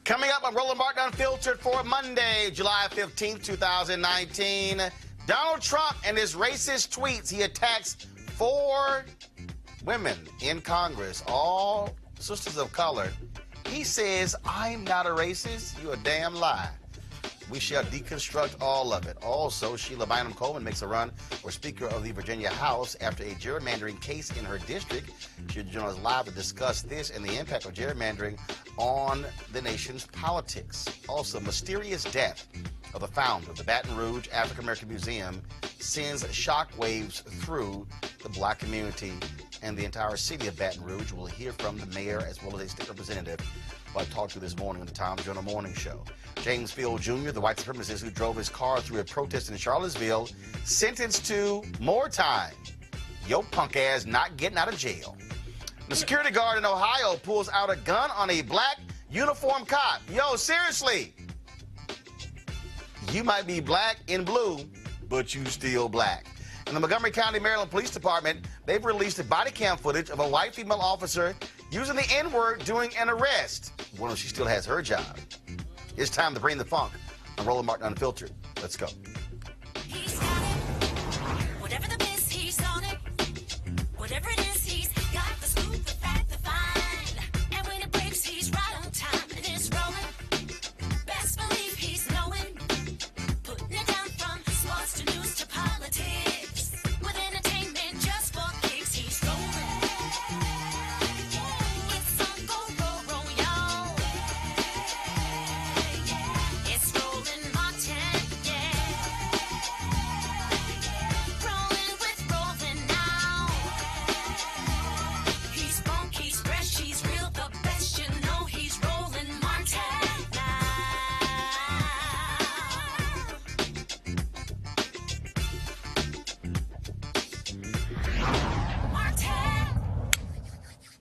Coming up on Roland Unfiltered for Monday, July 15th, 2019. Donald Trump and his racist tweets. He attacks 4 women in Congress, all sisters of color. He says, I'm not a racist. You a damn lie. We shall deconstruct all of it. Also, Sheila Bynum Coleman makes a run for Speaker of the Virginia House after a gerrymandering case in her district. She'll join us live to discuss this and the impact of gerrymandering on the nation's politics. Also, mysterious death of the founder of the Baton Rouge African American Museum sends shockwaves through the black community and the entire city of Baton Rouge. We'll hear from the mayor as well as a state representative who I talked to this morning on the Tom Joyner Morning Show. James Field Jr., the white supremacist who drove his car through a protest in Charlottesville, sentenced to more time. Yo punk ass not getting out of jail. The security guard in Ohio pulls out a gun on a black uniformed cop. Yo, seriously. You might be black and blue, but you still black. In the Montgomery County, Maryland Police Department, they've released body cam footage of a white female officer using the N-word during an arrest. Wonder if she still has her job. It's time to bring the funk on Roland Martin Unfiltered. Let's go. He's got it. Whatever the miss, he's on it. Whatever it is, he's got the scoop, the fact, the find. And when it breaks, he's right on time. And it's rolling. Best believe he's knowing. Putting it down from sports to news to politics. With entertainment just for kicks, he's rolling. It's on go, roll, y'all. It's Roland Martin, yeah. Rolling with Roland now. He's funk, he's fresh, he's real, the best, you know he's Roland Martin now. Martin.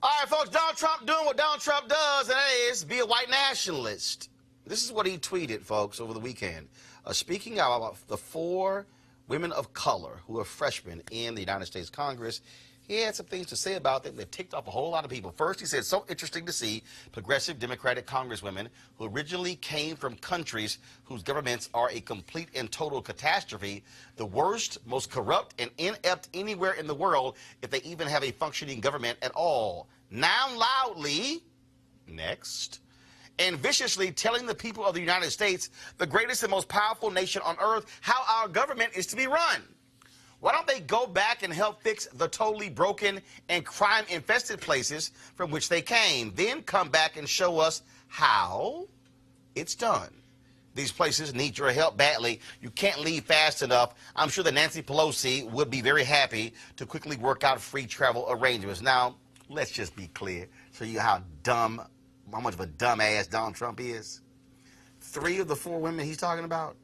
All right, folks, Donald Trump doing what Donald Trump does, and that is be a white nationalist. This is what he tweeted, folks, over the weekend. Speaking about the 4 women of color who are freshmen in the United States Congress, he had some things to say about them that ticked off a whole lot of people. First, he said, so interesting to see progressive Democratic congresswomen who originally came from countries whose governments are a complete and total catastrophe, the worst, most corrupt, and inept anywhere in the world, if they even have a functioning government at all. Now loudly, next, and viciously telling the people of the United States, the greatest and most powerful nation on earth, how our government is to be run. Why don't they go back and help fix the totally broken and crime-infested places from which they came? Then come back and show us how it's done. These places need your help badly. You can't leave fast enough. I'm sure that Nancy Pelosi would be very happy to quickly work out free travel arrangements. Now, let's just be clear. So you how much of a dumbass Donald Trump is. 3 of the 4 women he's talking about,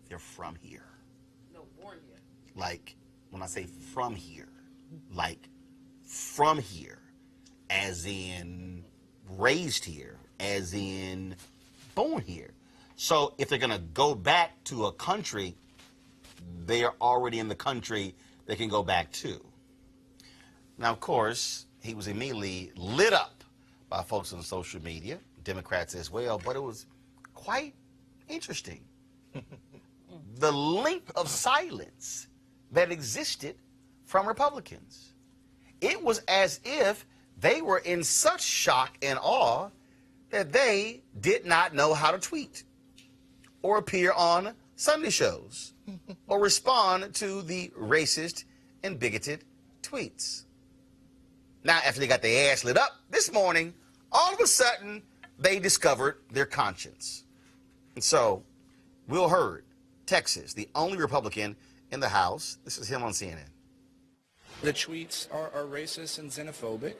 they're from here. Like, when I say from here, like from here, as in raised here, as in born here. So if they're going to go back to a country, they are already in the country they can go back to. Now, of course, he was immediately lit up by folks on social media, Democrats as well, but it was quite interesting. The length of silence that existed from Republicans. It was as if they were in such shock and awe that they did not know how to tweet or appear on Sunday shows or respond to the racist and bigoted tweets. Now, after they got their ass lit up this morning, all of a sudden, they discovered their conscience. And so, Will Hurd, Texas, the only Republican in the House. This is him on CNN. The tweets are racist and xenophobic.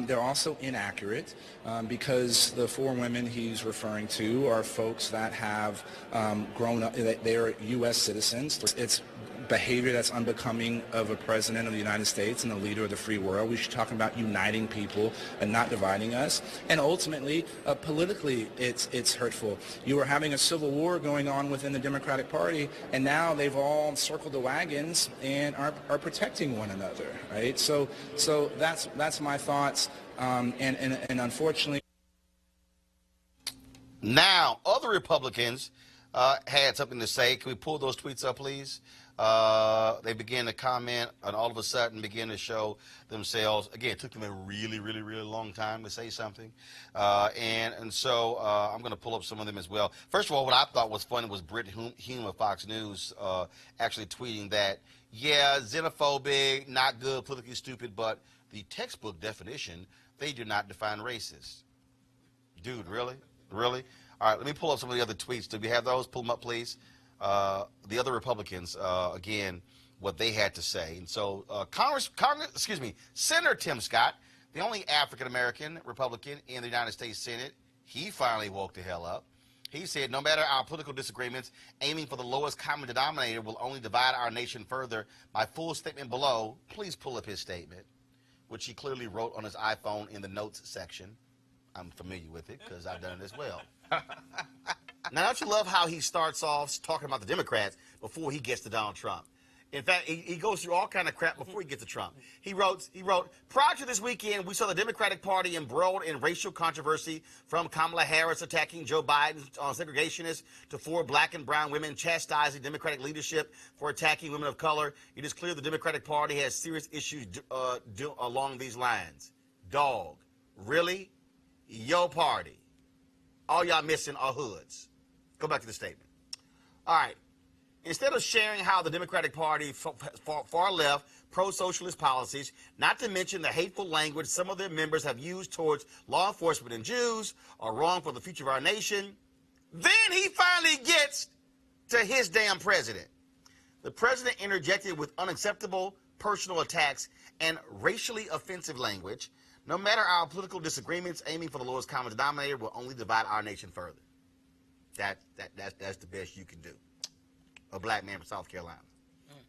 They're also inaccurate because the 4 women he's referring to are folks that have grown up, they're U.S. citizens. It's behavior that's unbecoming of a president of the United States and a leader of the free world. We should talk about uniting people and not dividing us. And ultimately, politically, it's hurtful. You are having a civil war going on within the Democratic Party, and now they've all circled the wagons and are protecting one another, right? So that's my thoughts, and unfortunately, Now, other Republicans had something to say. Can we pull those tweets up, please? They began to comment and all of a sudden began to show themselves. Again, it took them a really, really, really long time to say something. So I'm going to pull up some of them as well. First of all, what I thought was funny was Britt Hume of Fox News actually tweeting that, yeah, xenophobic, not good, politically stupid, but the textbook definition, they do not define racist. Dude, really? Really? All right, let me pull up some of the other tweets. Do we have those? Pull them up, please. The other Republicans, again, what they had to say. And so Senator Tim Scott, the only African-American Republican in the United States Senate, he finally woke the hell up. He said, no matter our political disagreements, aiming for the lowest common denominator will only divide our nation further. My full statement below, please pull up his statement, which he clearly wrote on his iPhone in the notes section. I'm familiar with it because I've done it as well. Now, don't you love how he starts off talking about the Democrats before he gets to Donald Trump? In fact, he goes through all kind of crap before he gets to Trump. He wrote, prior to this weekend, we saw the Democratic Party embroiled in racial controversy, from Kamala Harris attacking Joe Biden on segregationists to 4 black and brown women chastising Democratic leadership for attacking women of color. It is clear the Democratic Party has serious issues along these lines. Dog, really? Your party. All y'all missing are hoods. Go back to the statement. All right. Instead of sharing how the Democratic Party far left pro-socialist policies, not to mention the hateful language some of their members have used towards law enforcement and Jews, are wrong for the future of our nation, then he finally gets to his damn president. The president interjected with unacceptable personal attacks and racially offensive language. No matter our political disagreements, aiming for the lowest common denominator will only divide our nation further. That's the best you can do. A black man from South Carolina.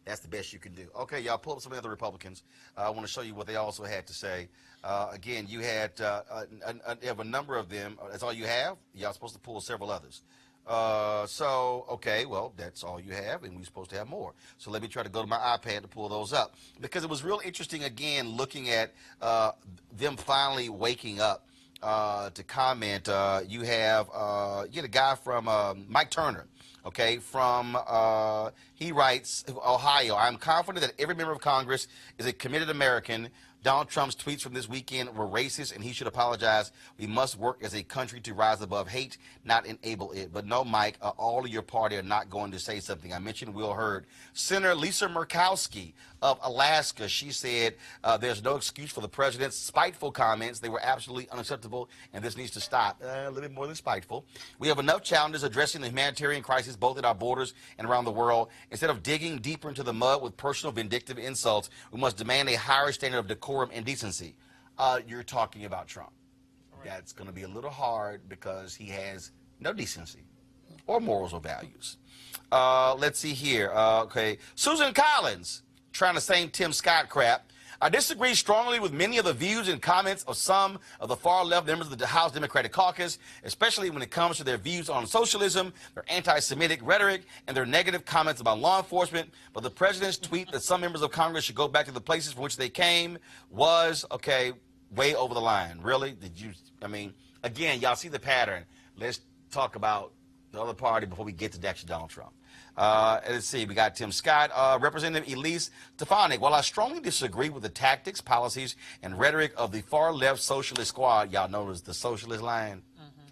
That's the best you can do. Okay, y'all, pull up some of the other Republicans. I want to show you what they also had to say. Again, you had you have a number of them. That's all you have? Y'all supposed to pull several others. Okay, well, that's all you have, and we're supposed to have more. So let me try to go to my iPad to pull those up. Because it was real interesting, again, looking at them finally waking up to comment. You have a guy from Mike Turner. Okay, he writes, Ohio, I'm confident that every member of Congress is a committed American. Donald Trump's tweets from this weekend were racist, and he should apologize. We must work as a country to rise above hate, not enable it. But no, Mike, all of your party are not going to say something. I mentioned Will Hurd. Senator Lisa Murkowski of Alaska, she said there's no excuse for the president's spiteful comments. They were absolutely unacceptable, and this needs to stop. A little bit more than spiteful. We have enough challenges addressing the humanitarian crisis both at our borders and around the world. Instead of digging deeper into the mud with personal vindictive insults, we must demand a higher standard of decorum and decency. You're talking about Trump. Right. That's going to be a little hard because he has no decency or morals or values. Let's see here. Okay, Susan Collins, trying the same Tim Scott crap. I disagree strongly with many of the views and comments of some of the far-left members of the House Democratic Caucus, especially when it comes to their views on socialism, their anti-Semitic rhetoric, and their negative comments about law enforcement. But the president's tweet that some members of Congress should go back to the places from which they came was, okay, way over the line. Really? Again, y'all see the pattern. Let's talk about the other party before we get to actually Donald Trump. Let's see, we got Tim Scott, Representative Elise Stefanik. While I strongly disagree with the tactics, policies, and rhetoric of the far-left socialist squad, y'all notice the socialist line?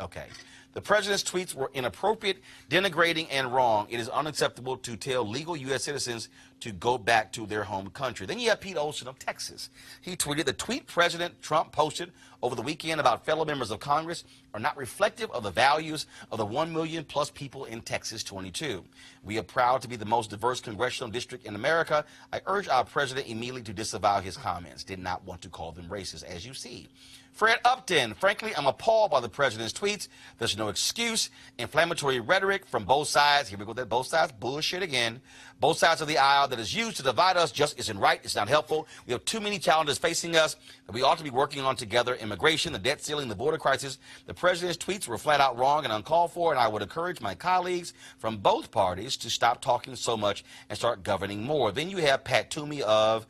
Okay. The president's tweets were inappropriate, denigrating, and wrong. It is unacceptable to tell legal U.S. citizens to go back to their home country. Then you have Pete Olson of Texas. He tweeted, the tweet President Trump posted over the weekend about fellow members of Congress are not reflective of the values of the 1 million plus people in Texas 22. We are proud to be the most diverse congressional district in America. I urge our president immediately to disavow his comments. Did not want to call them racist, as you see. Fred Upton, frankly, I'm appalled by the president's tweets. There's no excuse. Inflammatory rhetoric from both sides. Here we go, that both sides bullshit again. Both sides of the aisle that is used to divide us just isn't right. It's not helpful. We have too many challenges facing us that we ought to be working on together. Immigration, the debt ceiling, the border crisis. The president's tweets were flat out wrong and uncalled for, and I would encourage my colleagues from both parties to stop talking so much and start governing more. Then you have Pat Toomey of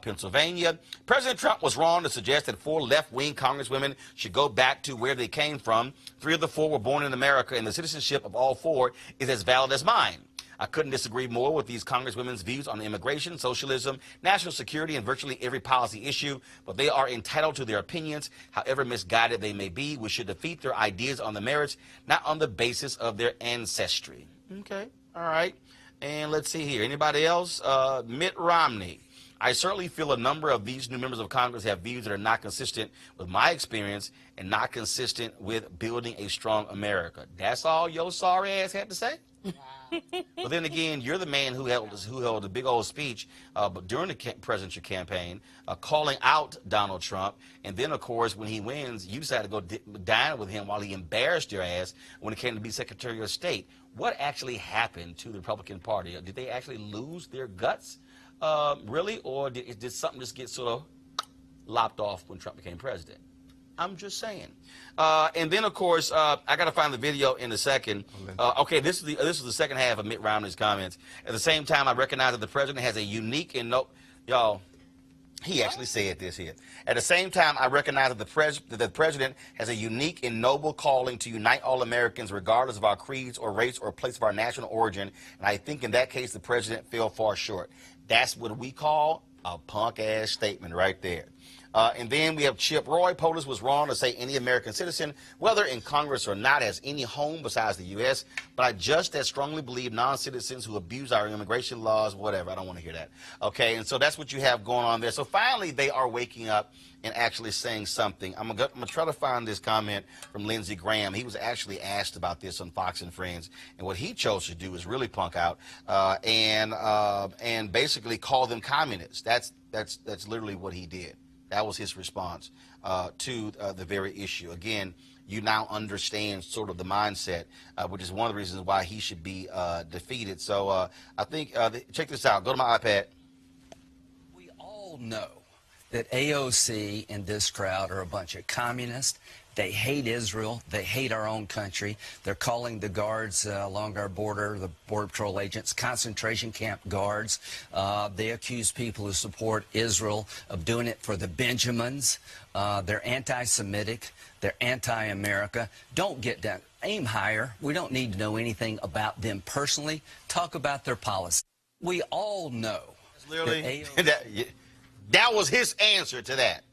Pennsylvania. President Trump was wrong to suggest that 4 left-wing think congresswomen should go back to where they came from. 3 of the 4 were born in America, and the citizenship of all 4 is as valid as mine. I couldn't disagree more with these congresswomen's views on immigration, socialism, national security, and virtually every policy issue, but they are entitled to their opinions, however misguided they may be. We should defeat their ideas on the merits, not on the basis of their ancestry. Okay, all right. And let's see here. Anybody else? Mitt Romney. I certainly feel a number of these new members of Congress have views that are not consistent with my experience and not consistent with building a strong America. That's all your sorry ass had to say? But then again, you're the man who held a big old speech but during the presidential campaign, calling out Donald Trump. And then, of course, when he wins, you decided to go dine with him while he embarrassed your ass when it came to be Secretary of State. What actually happened to the Republican Party? Did they actually lose their guts, really? Or did something just get sort of lopped off when Trump became president? I'm just saying. And then, of course, I got to find the video in a second. Okay, this is the second half of Mitt Romney's comments. At the same time, I recognize that the president has a unique and y'all, he actually said this here. At the same time, I recognize that the president has a unique and noble calling to unite all Americans, regardless of our creeds or race or place of our national origin. And I think in that case, the president fell far short. That's what we call a punk-ass statement right there. And then we have Chip Roy. POTUS was wrong to say any American citizen, whether in Congress or not, has any home besides the U.S., but I just as strongly believe non-citizens who abuse our immigration laws, whatever. I don't want to hear that. Okay, and so that's what you have going on there. So finally, they are waking up and actually saying something. I'm gonna try to find this comment from Lindsey Graham. He was actually asked about this on Fox and Friends, and what he chose to do is really punk out and basically call them communists. That's literally what he did. That was his response to the very issue. Again, you now understand sort of the mindset, which is one of the reasons why he should be defeated. So I think, check this out. Go to my iPad. We all know that AOC and this crowd are a bunch of communists. They hate Israel. They hate our own country. They're calling the guards along our border, the Border Patrol agents, concentration camp guards. They accuse people who support Israel of doing it for the Benjamins. They're anti-Semitic. They're anti-America. Don't get down. Aim higher. We don't need to know anything about them personally. Talk about their policy. We all know. Literally, that was his answer to that.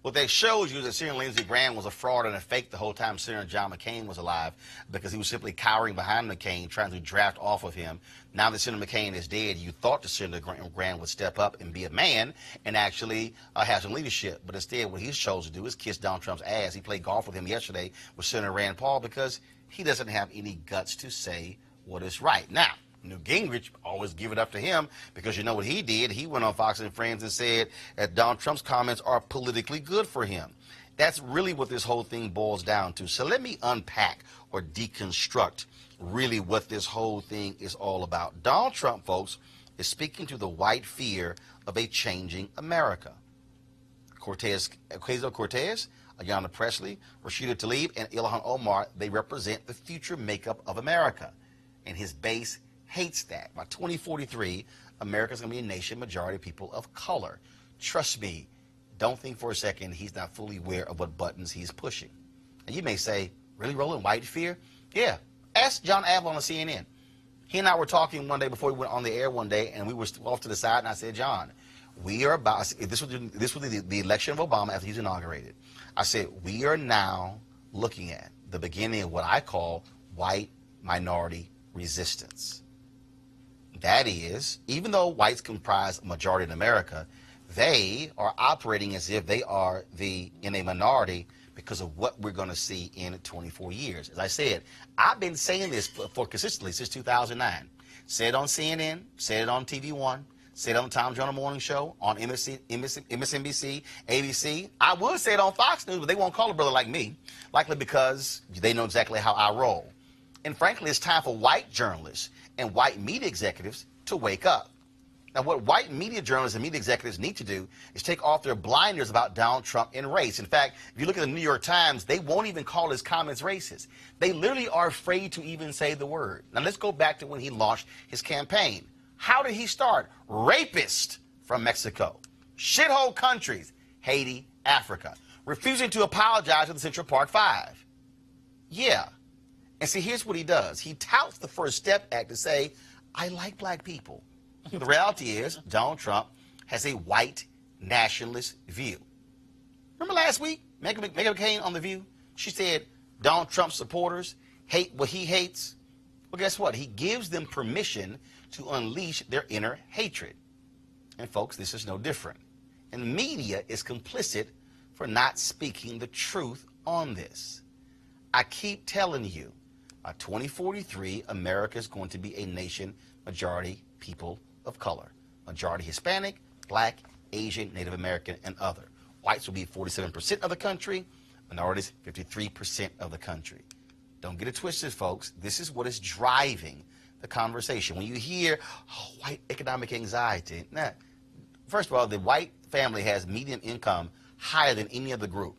What they showed you that Senator Lindsey Graham was a fraud and a fake the whole time Senator John McCain was alive, because he was simply cowering behind McCain, trying to draft off of him. Now that Senator McCain is dead, you thought that Senator Graham would step up and be a man and actually have some leadership. But instead, what he's chosen to do is kiss Donald Trump's ass. He played golf with him yesterday with Senator Rand Paul because he doesn't have any guts to say what is right. Now, Newt Gingrich, always give it up to him, because you know what he did? He went on Fox and Friends and said that Donald Trump's comments are politically good for him. That's really what this whole thing boils down to. So let me unpack or deconstruct really what this whole thing is all about. Donald Trump, folks, is speaking to the white fear of a changing America. Ocasio-Cortez, Ayanna Pressley, Rashida Tlaib, and Ilhan Omar, they represent the future makeup of America. And his base hates that. By 2043, America's going to be a nation majority of people of color. Trust me, don't think for a second he's not fully aware of what buttons he's pushing. And you may say, really, Roland, white fear? Yeah. Ask John Avlon on CNN. He and I were talking one day before we went on the air one day, and we were off to the side, and I said, John, we are about, this was the election of Obama after he was inaugurated. I said, we are now looking at the beginning of what I call white minority resistance. That is, even though whites comprise a majority in America, they are operating as if they are in a minority because of what we're going to see in 24 years. As I said, I've been saying this for consistently since 2009. Said on CNN, said it on TV One, said it on the Tom Joyner Morning Show, on MSNBC, ABC. I would say it on Fox News, but they won't call a brother like me, likely because they know exactly how I roll. And frankly, it's time for white journalists and white media executives to wake up. Now, what white media journalists and media executives need to do is take off their blinders about Donald Trump and race. In fact, if you look at the New York Times, they won't even call his comments racist. They literally are afraid to even say the word. Now, let's go back to when he launched his campaign. How did he start? Rapist from Mexico. Shithole countries, Haiti, Africa. refusing to apologize to the Central Park Five. Yeah. And see, here's what he does. He touts the First Step Act to say, I like black people. The reality is, Donald Trump has a white nationalist view. Remember last week, Meghan McCain on The View? She said Donald Trump supporters hate what he hates. Well, guess what? He gives them permission to unleash their inner hatred. And folks, this is no different. And media is complicit for not speaking the truth on this. I keep telling you, by 2043, America is going to be a nation majority people of color. Majority Hispanic, black, Asian, Native American, and other. Whites will be 47% of the country, minorities 53% of the country. Don't get it twisted, folks. This is what is driving the conversation. When you hear white economic anxiety, first of all, the white family has median income higher than any other group.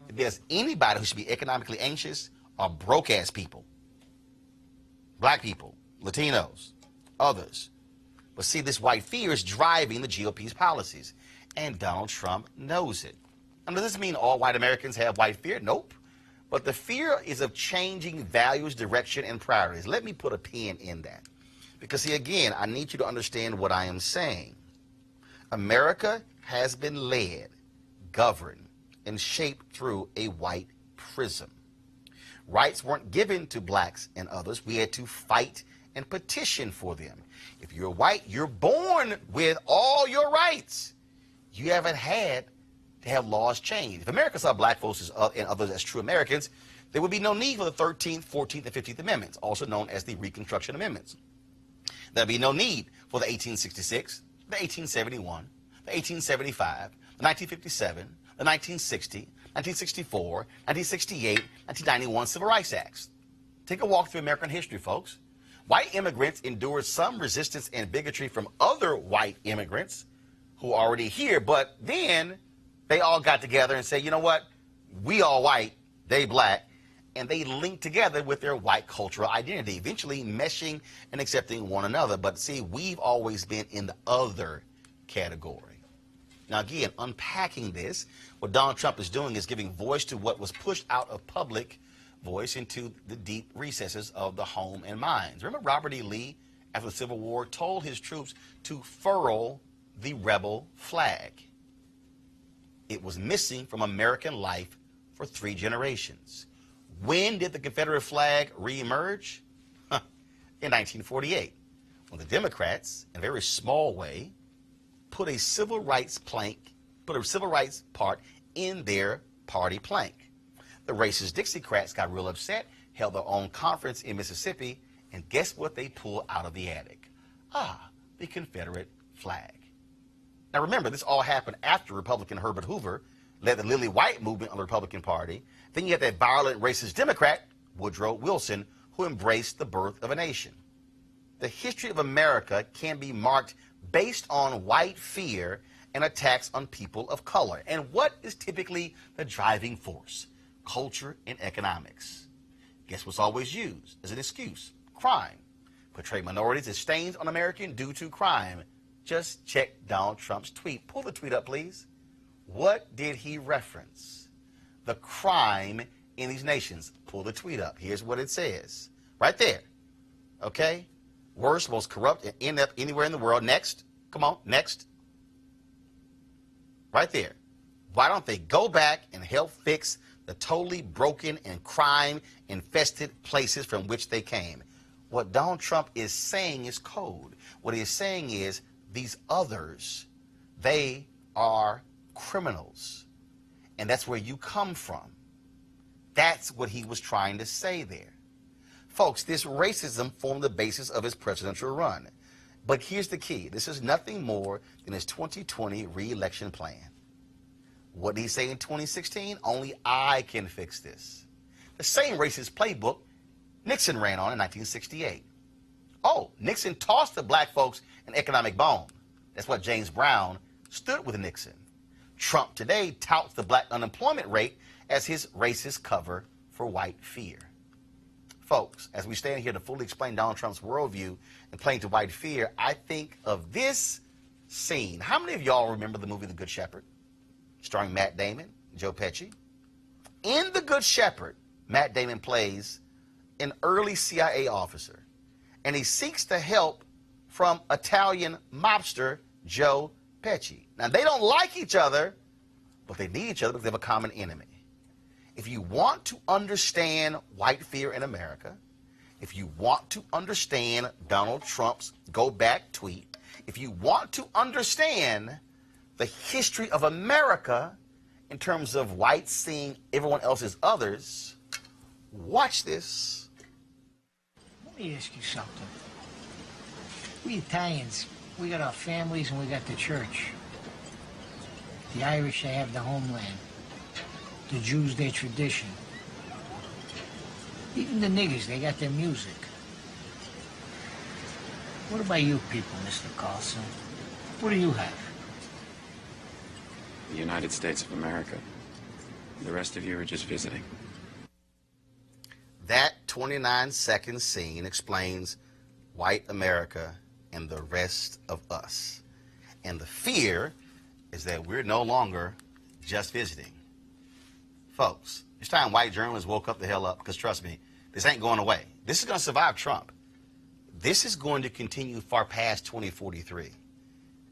If there's anybody who should be economically anxious, are broke-ass people. Black people, Latinos, others. But see, this white fear is driving the GOP's policies, and Donald Trump knows it. And does this mean all white Americans have white fear? Nope. But the fear is of changing values, direction, and priorities. Let me put a pin in that. Because see, again, I need you to understand what I am saying. America has been led, governed, and shaped through a white prism. Rights weren't given to blacks and others. We had to fight and petition for them. If you're white, you're born with all your rights. You haven't had to have laws changed. If America saw black folks and others as true Americans, there would be no need for the 13th, 14th, and 15th Amendments, also known as the Reconstruction Amendments. There'd be no need for the 1866, the 1871, the 1875, the 1957, the 1960, 1964, 1968, 1991 Civil Rights Acts. Take a walk through American history, folks. White immigrants endured some resistance and bigotry from other white immigrants who are already here, but then they all got together and said, you know what, we all white, they black, and they linked together with their white cultural identity, eventually meshing and accepting one another. But see, we've always been in the other category. Now, again, unpacking this, what Donald Trump is doing is giving voice to what was pushed out of public voice into the deep recesses of the home and minds. Remember Robert E. Lee, after the Civil War, told his troops to furl the rebel flag. It was missing from American life for 3 generations. When did the Confederate flag reemerge? In 1948, when the Democrats, in a very small way, put a civil rights part in their party plank. The racist Dixiecrats got real upset, held their own conference in Mississippi, and guess what they pulled out of the attic? The Confederate flag. Now remember, this all happened after Republican Herbert Hoover led the Lily White movement on the Republican Party. Then you had that violent racist Democrat, Woodrow Wilson, who embraced the birth of a nation. The history of America can be marked based on white fear and attacks on people of color. And what is typically the driving force? Culture and economics. Guess what's always used as an excuse? Crime. Portray minorities as stains on American due to crime. Just check Donald Trump's tweet. Pull the tweet up, please. What did he reference? The crime in these nations. Pull the tweet up. Here's what it says. Right there. Okay? Worst, most corrupt, and end up anywhere in the world. Next. Come on, next. Right there. Why don't they go back and help fix the totally broken and crime-infested places from which they came? What Donald Trump is saying is code. What he is saying is these others, they are criminals. And that's where you come from. That's what he was trying to say there. Folks, this racism formed the basis of his presidential run. But here's the key. This is nothing more than his 2020 re-election plan. What did he say in 2016? Only I can fix this. The same racist playbook Nixon ran on in 1968. Oh, Nixon tossed the black folks an economic bone. That's what James Brown stood with Nixon. Trump today touts the black unemployment rate as his racist cover for white fear. Folks, as we stand here to fully explain Donald Trump's worldview and playing to white fear, I think of this scene. How many of y'all remember the movie The Good Shepherd? Starring Matt Damon, Joe Pesci? In The Good Shepherd, Matt Damon plays an early CIA officer, and he seeks the help from Italian mobster Joe Pesci. Now, they don't like each other, but they need each other because they have a common enemy. If you want to understand white fear in America, if you want to understand Donald Trump's go back tweet, if you want to understand the history of America in terms of whites seeing everyone else as others, watch this. Let me ask you something. We Italians, we got our families and we got the church. The Irish, they have the homeland. The Jews, their tradition. Even the niggers, they got their music. What about you people, Mr. Carlson? What do you have? The United States of America. The rest of you are just visiting. That 29-second scene explains white America and the rest of us. And the fear is that we're no longer just visiting. Folks, it's time white journalists woke up the hell up, because trust me, this ain't going away. This is going to survive Trump. This is going to continue far past 2043.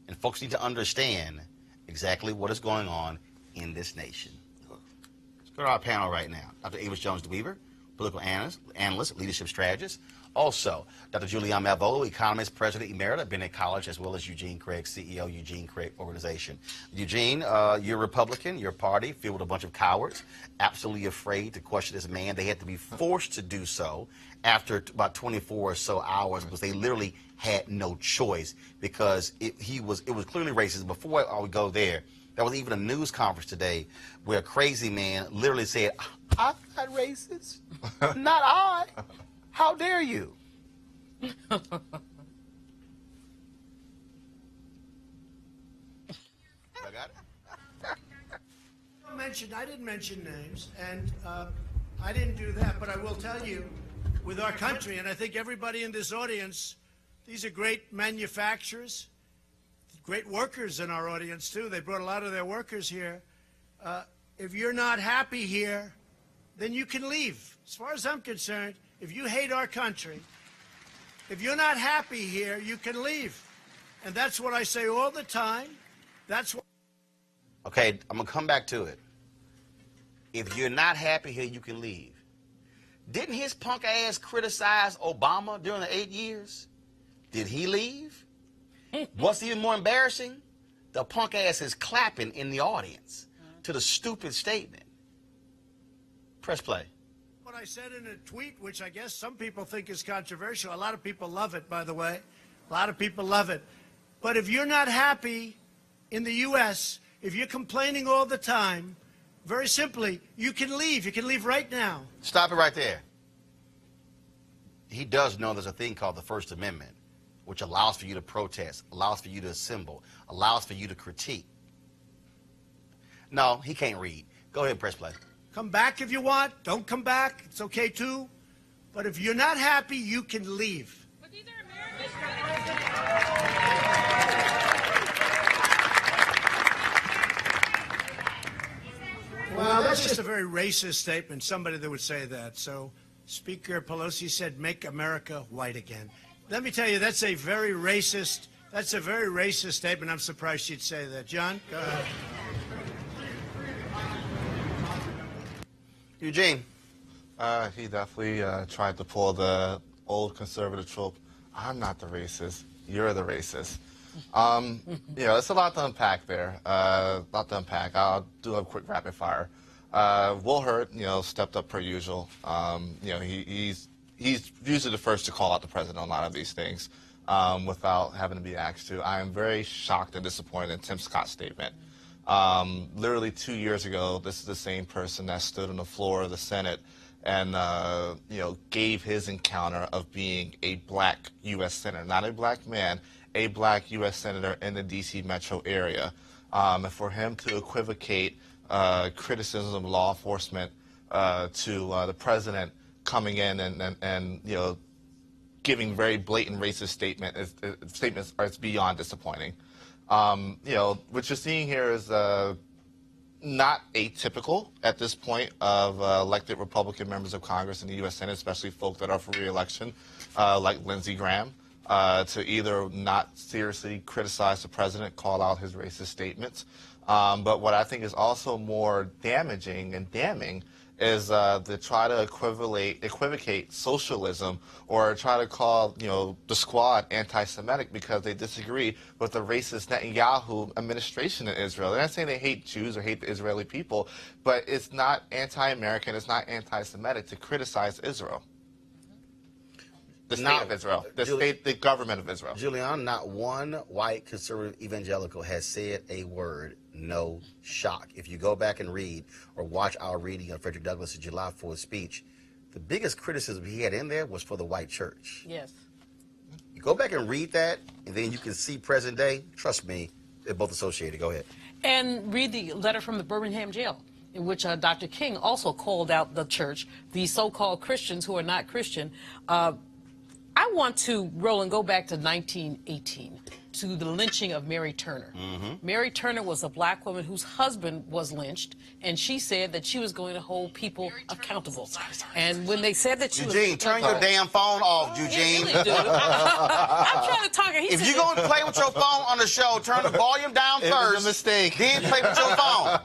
And folks need to understand exactly what is going on in this nation. Let's go to our panel right now. Dr. Avis Jones-DeWeaver, political analyst, leadership strategist. Also, Dr. Julianne Malvolo, economist, president emerita, Bennett College, as well as Eugene Craig, CEO, Eugene Craig Organization. Eugene, you're Republican, your party, filled with a bunch of cowards, absolutely afraid to question this man. They had to be forced to do so after about 24 or so hours because they literally had no choice because it was clearly racist. Before we go there, there was even a news conference today where a crazy man literally said, "I'm not racist. Not I. How dare you?" I got it. I didn't mention names, and I didn't do that, but I will tell you, with our country, and I think everybody in this audience, these are great manufacturers, great workers in our audience, too. They brought a lot of their workers here. If you're not happy here, then you can leave. As far as I'm concerned, if you hate our country, if you're not happy here, you can leave. And that's what I say all the time. That's what... Okay, I'm going to come back to it. If you're not happy here, you can leave. Didn't his punk ass criticize Obama during the 8 years? Did he leave? What's even more embarrassing? The punk ass is clapping in the audience to the stupid statement. Press play. What I said in a tweet, which I guess some people think is controversial. A lot of people love it, by the way. A lot of people love it. But if you're not happy in the U.S., if you're complaining all the time, very simply, you can leave. You can leave right now. Stop it right there. He does know there's a thing called the First Amendment, which allows for you to protest, allows for you to assemble, allows for you to critique. No, he can't read. Go ahead and press play. Come back if you want. Don't come back. It's okay, too. But if you're not happy, you can leave. But these are Americans. Well, that's just a very racist statement, somebody that would say that. So Speaker Pelosi said, "Make America white again." Let me tell you, that's a very racist statement. I'm surprised she'd say that. John, go ahead. Eugene. He definitely tried to pull the old conservative trope. I'm not the racist. You're the racist. There's a lot to unpack there. I'll do a quick rapid fire. Will Hurt, stepped up per usual. He's usually the first to call out the president on a lot of these things without having to be asked to. I am very shocked and disappointed in Tim Scott's statement. Literally 2 years ago, this is the same person that stood on the floor of the Senate and gave his encounter of being a black U.S. senator, not a black man, a black U.S. senator in the D.C. metro area. And for him to equivocate criticism of law enforcement to the president coming in and giving very blatant racist statements is beyond disappointing. What you're seeing here is not atypical at this point of elected Republican members of Congress in the U.S. Senate, especially folk that are for re-election, like Lindsey Graham, to either not seriously criticize the president, call out his racist statements. But what I think is also more damaging and damning is to try to equivocate socialism or try to call, the squad anti-Semitic because they disagree with the racist Netanyahu administration in Israel. They're not saying they hate Jews or hate the Israeli people, but it's not anti-American, it's not anti-Semitic to criticize Israel. The state of Israel, the government of Israel. Julian, not one white conservative evangelical has said a word, no shock. If you go back and read or watch our reading of Frederick Douglass' July 4th speech, the biggest criticism he had in there was for the white church. Yes. You go back and read that, and then you can see present day. Trust me, they're both associated. Go ahead. And read the letter from the Birmingham jail, in which Dr. King also called out the church, the so-called Christians who are not Christian. I want to, Roland, go back to 1918, to the lynching of Mary Turner. Mary Turner was a black woman whose husband was lynched, and she said that she was going to hold people accountable. And when they said that she Eugene, turn your damn phone off, Eugene. Yeah, really, dude. I'm trying to talk. If you're going to play with your phone on the show, turn the volume down first. It was a mistake. Then play with your phone.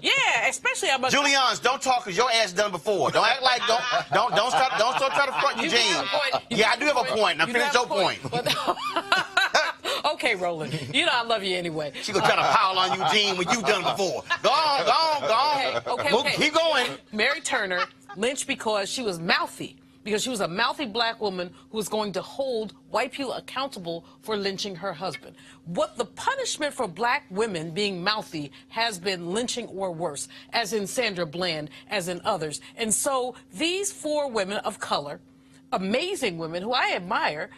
Yeah, especially I'm Julian's, don't talk because your ass is done before. Don't act like don't start trying to front Eugene. Yeah, I do have a point. Now finish your point. Okay, Roland. You know I love you anyway. She gonna try to pile on Eugene when you've done before. Go on. Okay. Keep going. Mary Turner lynched because she was mouthy. Because she was a mouthy black woman who was going to hold white people accountable for lynching her husband. What the punishment for black women being mouthy has been lynching or worse, as in Sandra Bland, as in others. And so these 4 women of color, amazing women who I admire,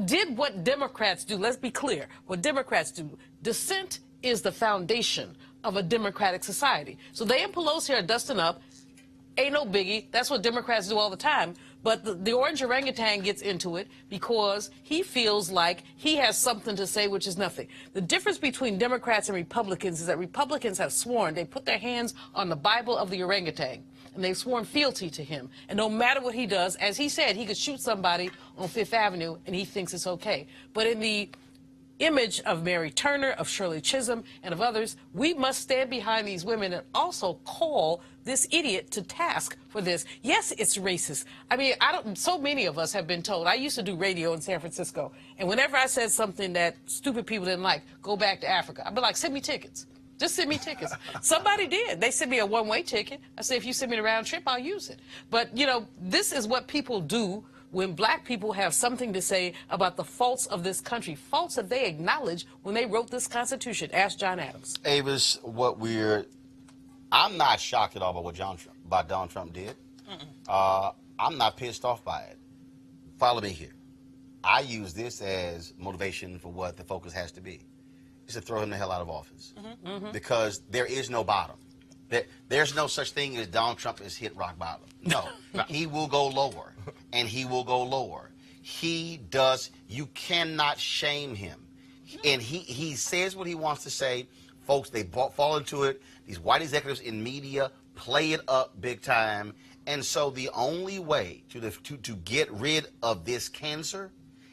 did what Democrats do. Let's be clear. What Democrats do. Dissent is the foundation of a democratic society. So they and Pelosi are dusting up. Ain't no biggie. That's what Democrats do all the time. But the orange orangutan gets into it because he feels like he has something to say, which is nothing. The difference between Democrats and Republicans is that Republicans have sworn, they put their hands on the Bible of the orangutan, and they've sworn fealty to him. And no matter what he does, as he said, he could shoot somebody on Fifth Avenue, and he thinks it's okay. But in the image of Mary Turner, of Shirley Chisholm, and of others, we must stand behind these women and also call this idiot to task for this. Yes, it's racist. I mean, so many of us have been told. I used to do radio in San Francisco, and whenever I said something that stupid people didn't like, go back to Africa, I'd be like, send me tickets. Just send me tickets. Somebody did. They sent me a one-way ticket. I said, if you send me the round trip, I'll use it. But, this is what people do when black people have something to say about the faults of this country, faults that they acknowledged when they wrote this Constitution. Ask John Adams. Avis, I'm not shocked at all by Donald Trump did. I'm not pissed off by it. Follow me here. I use this as motivation for what the focus has to be. It's to throw him the hell out of office. Because there is no bottom. There's no such thing as Donald Trump has hit rock bottom. No. He will go lower, and he will go lower. You cannot shame him. And he says what he wants to say. Folks, they fall into it. These white executives in media play it up big time. And so the only way to get rid of this cancer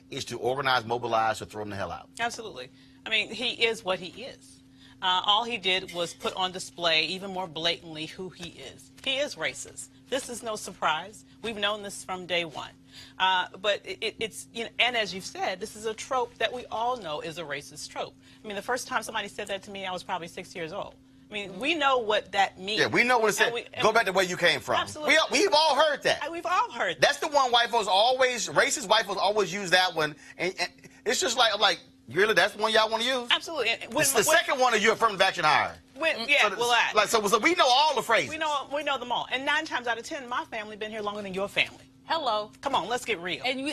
is to organize, mobilize, or throw him the hell out. Absolutely. I mean, he is what he is. All he did was put on display even more blatantly who he is. He is racist. This is no surprise. We've known this from day one. But it's, and as you've said, this is a trope that we all know is a racist trope. I mean, the first time somebody said that to me, I was probably 6 years old. I mean, we know what that means. Yeah, we know what it says. Go back to where you came from. Absolutely. We've all heard that. We've all heard that. That's the one white folks racist white folks always use that one. And it's just like, really, that's the one y'all want to use? Absolutely. It's the second one of you affirmative action hire. So we know all the phrases. We know them all. And 9 times out of 10, my family been here longer than your family. Hello. Come on, let's get real. Because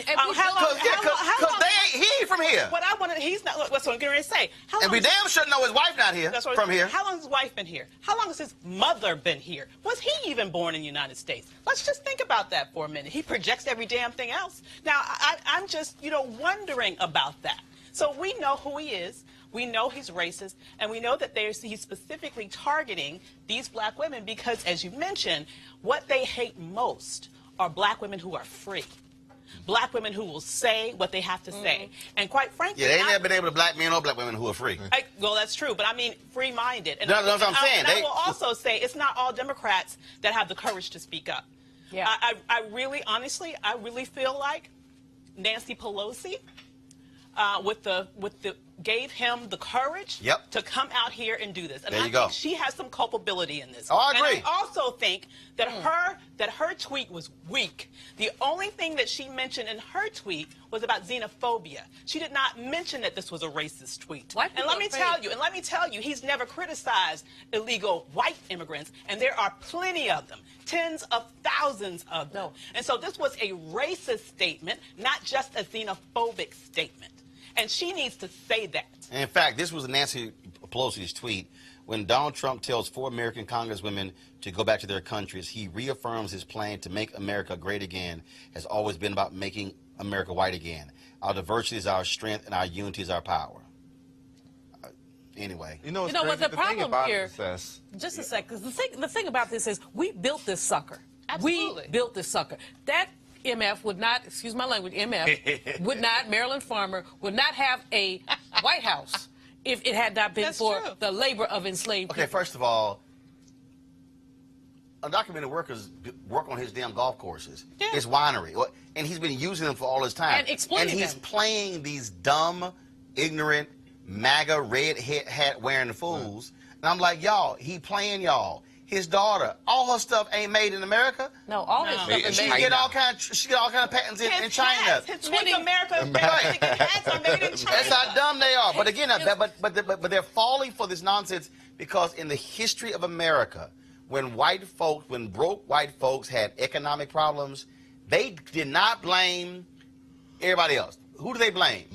he ain't from here. What I want to, he's not. That's what I'm getting ready to say. And we damn sure know his wife not here. From here. How long has his wife been here? How long has his mother been here? Was he even born in the United States? Let's just think about that for a minute. He projects every damn thing else. Now, I'm just, wondering about that. So we know who he is. We know he's racist, and we know that he's specifically targeting these black women because, as you mentioned, what they hate most are black women who are free. Black women who will say what they have to say. And quite frankly... Yeah, they ain't never been able to black men or black women who are free. Well, that's true, but I mean free-minded. And that's what I'm saying. I will also say it's not all Democrats that have the courage to speak up. Yeah. I really, honestly, I really feel like Nancy Pelosi gave him the courage to come out here and do this. And I think she has some culpability in this. Oh, I agree. And I also think that her tweet was weak. The only thing that she mentioned in her tweet was about xenophobia. She did not mention that this was a racist tweet. And let me tell you, he's never criticized illegal white immigrants, and there are plenty of them, tens of thousands of them. And so this was a racist statement, not just a xenophobic statement. And she needs to say that. And in fact, this was Nancy Pelosi's tweet. When Donald Trump tells 4 American congresswomen to go back to their countries, he reaffirms his plan to make America great again has always been about making America white again. Our diversity is our strength and our unity is our power. Anyway. You know what the problem here, just a sec, because the thing about this is we built this sucker. Absolutely. We built this sucker. That MF would not, excuse my language, MF would not, Marilyn Farmer would not have a White House if it had not been for the labor of enslaved people. Okay, first of all, undocumented workers work on his damn golf courses, his winery, and he's been using them for all his time. And exploiting And he's them. playing these dumb, ignorant, MAGA red hat wearing fools. And I'm like, y'all, he playing y'all. His daughter, all her stuff ain't made in America. No, all his stuff is made. She get all kind of patents in China. His Make America Great hats are made in China. That's how dumb they are. But again, but they're falling for this nonsense because in the history of America, when broke white folks had economic problems, they did not blame everybody else. Who do they blame?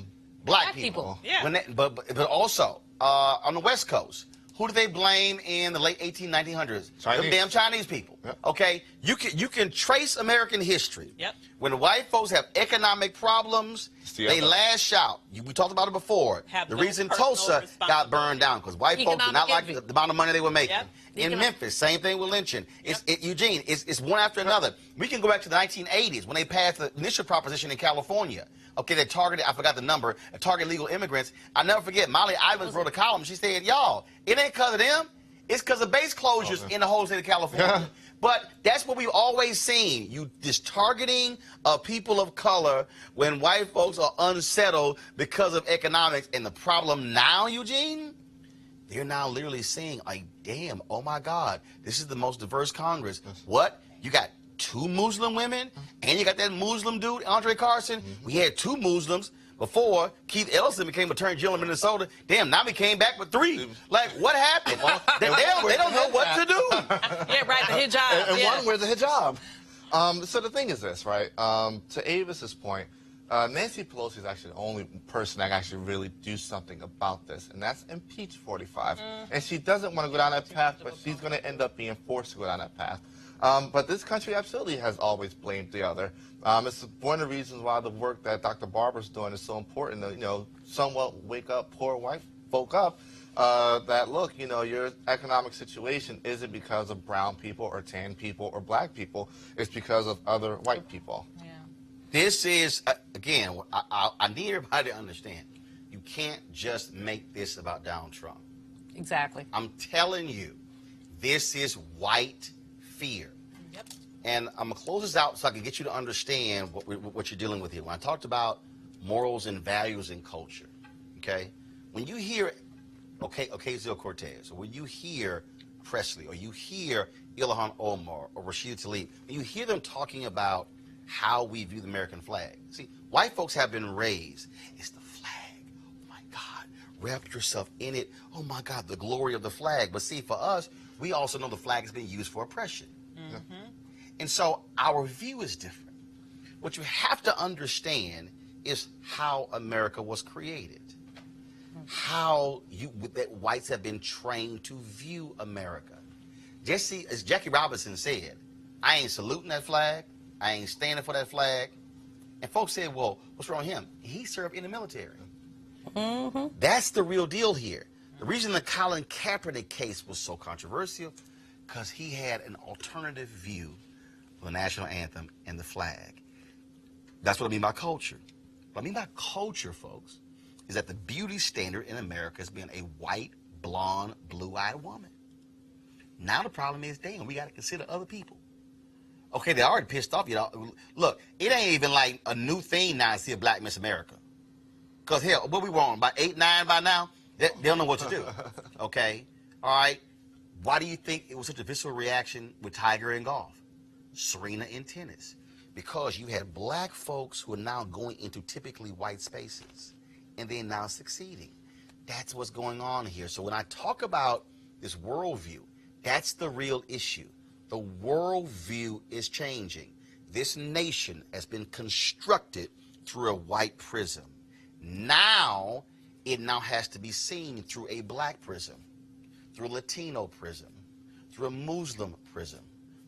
Black people. Yeah. But also on the West Coast. Who do they blame in the late 1900s? The damn Chinese people. Yep. Okay? You can trace American history. Yep. When white folks have economic problems, they lash out. We talked about it before. The reason Tulsa got burned down because white folks did not like the amount of money they were making. Yep. In Memphis, same thing with lynching. Eugene, it's one after another. We can go back to the 1980s when they passed the initial proposition in California. Okay, they targeted, I forgot the number, targeted legal immigrants. I'll never forget, Molly Ivins wrote a column. She said, y'all, it ain't because of them. It's because of base closures in the whole state of California. But that's what we've always seen. This targeting of people of color when white folks are unsettled because of economics. And the problem now, Eugene, they're now literally saying, like, damn, oh my God, this is the most diverse Congress. What? You got 2 Muslim women, and you got that Muslim dude, Andre Carson. We had 2 Muslims before. Keith Ellison became Attorney General in Minnesota. Damn, now we came back with 3. Like, what happened? They don't know what to do. Yeah, right, the hijab. And one wears a hijab. So the thing is this, right? To Avis's point, Nancy Pelosi is actually the only person that can actually really do something about this, and that's impeach 45. And she doesn't want to go down that path, but she's going to end up being forced to go down that path. But this country absolutely has always blamed the other. It's one of the reasons why the work that Dr. Barber's doing is so important to, somewhat wake up poor white folk up that, look, your economic situation isn't because of brown people or tan people or black people. It's because of other white people. Yeah. This is, again, I need everybody to understand. You can't just make this about Donald Trump. Exactly. I'm telling you, this is white fear. Yep. And I'm going to close this out so I can get you to understand what you're dealing with here. When I talked about morals and values and culture, okay? When you hear Ocasio-Cortez, or when you hear Presley, or you hear Ilhan Omar, or Rashida Tlaib, when you hear them talking about how we view the American flag. See, white folks have been raised. It's the flag. Oh, my God. Wrap yourself in it. Oh, my God, the glory of the flag. But see, for us, we also know the flag has been used for oppression. And so our view is different. What you have to understand is how America was created. How that whites have been trained to view America. As Jackie Robinson said, I ain't saluting that flag. I ain't standing for that flag. And folks said, well, what's wrong with him? He served in the military. That's the real deal here. The reason the Colin Kaepernick case was so controversial, because he had an alternative view of the national anthem and the flag. That's what I mean by culture. What I mean by culture, folks, is that the beauty standard in America has been a white, blonde, blue-eyed woman. Now the problem is, damn, we got to consider other people. Okay, they already pissed off, you know. Look, it ain't even like a new thing now to see a black Miss America. Because, hell, what we were on, about 8, 9 by now? They don't know what to do. Okay? All right? Why do you think it was such a visceral reaction with Tiger in golf? Serena in tennis? Because you had black folks who are now going into typically white spaces, and they're now succeeding. That's what's going on here. So when I talk about this worldview, that's the real issue. The worldview is changing. This nation has been constructed through a white prism. Now, it now has to be seen through a black prism, through a Latino prism, through a Muslim prism,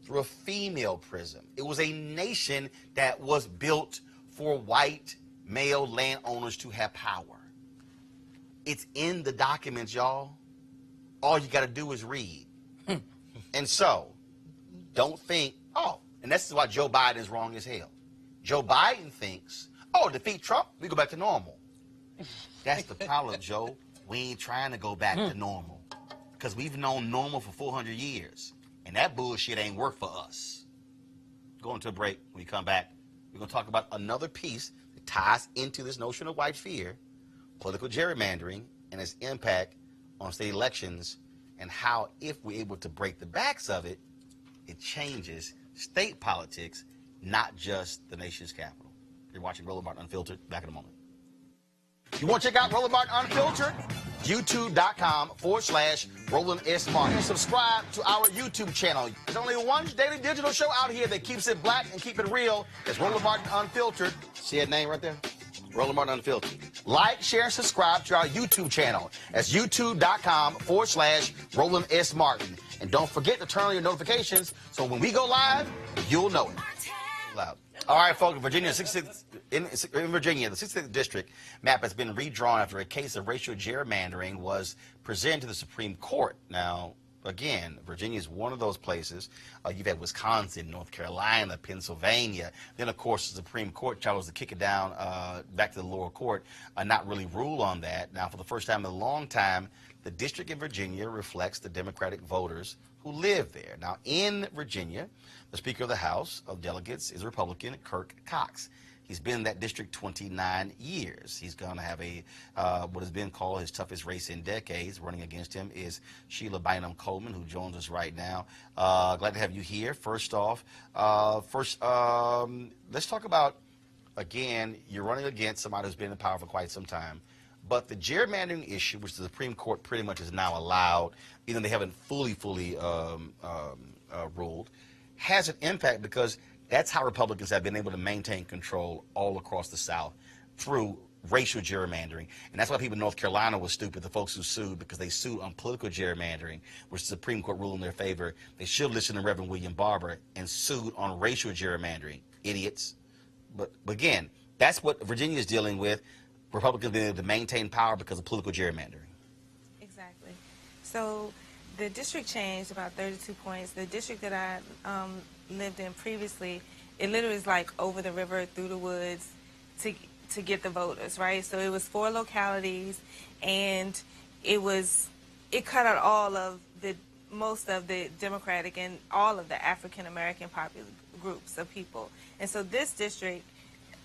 through a female prism. It was a nation that was built for white male landowners to have power. It's in the documents, y'all. All you got to do is read. And so, don't think, oh, and this is why Joe Biden is wrong as hell. Joe Biden thinks, oh, defeat Trump, we go back to normal. That's the problem, Joe. We ain't trying to go back to normal. Because we've known normal for 400 years. And that bullshit ain't work for us. Going to a break. When we come back, we're going to talk about another piece that ties into this notion of white fear, political gerrymandering, and its impact on state elections, and how, if we're able to break the backs of it, it changes state politics, not just the nation's capital. You're watching Roland Martin Unfiltered. Back in a moment. You want to check out Roland Martin Unfiltered? YouTube.com/Roland S. Martin. And subscribe to our YouTube channel. There's only one daily digital show out here that keeps it black and keep it real. It's Roland Martin Unfiltered. See that name right there? Roland Martin Unfiltered. Like, share, and subscribe to our YouTube channel. That's YouTube.com/Roland S. Martin. And don't forget to turn on your notifications so when we go live, you'll know it. Loud. All right, folks, Virginia, in Virginia, the 66th district map has been redrawn after a case of racial gerrymandering was presented to the Supreme Court. Now, again, Virginia is one of those places. You've had Wisconsin, North Carolina, Pennsylvania. Then, of course, the Supreme Court chose to kick it down back to the lower court and not really rule on that. Now, for the first time in a long time, the district in Virginia reflects the Democratic voters who live there. Now, in Virginia, the Speaker of the House of Delegates is Republican Kirk Cox. He's been in that district 29 years. He's going to have what has been called his toughest race in decades. Running against him is Sheila Bynum Coleman, who joins us right now. Glad to have you here. First off, let's talk about, again, you're running against somebody who's been in power for quite some time. But the gerrymandering issue, which the Supreme Court pretty much is now allowed, even though they haven't fully ruled, has an impact because that's how Republicans have been able to maintain control all across the South through racial gerrymandering. And that's why people in North Carolina were stupid, the folks who sued, because they sued on political gerrymandering, which the Supreme Court ruled in their favor. They should listen to Reverend William Barber and sued on racial gerrymandering. Idiots. But again, that's what Virginia is dealing with. Republicans been able to maintain power because of political gerrymandering. Exactly. So the district changed about 32 points. The district that I lived in previously, it literally is like over the river, through the woods to get the voters, right? So it was 4 localities, and it cut out most of the Democratic and all of the African American groups of people. And so this district,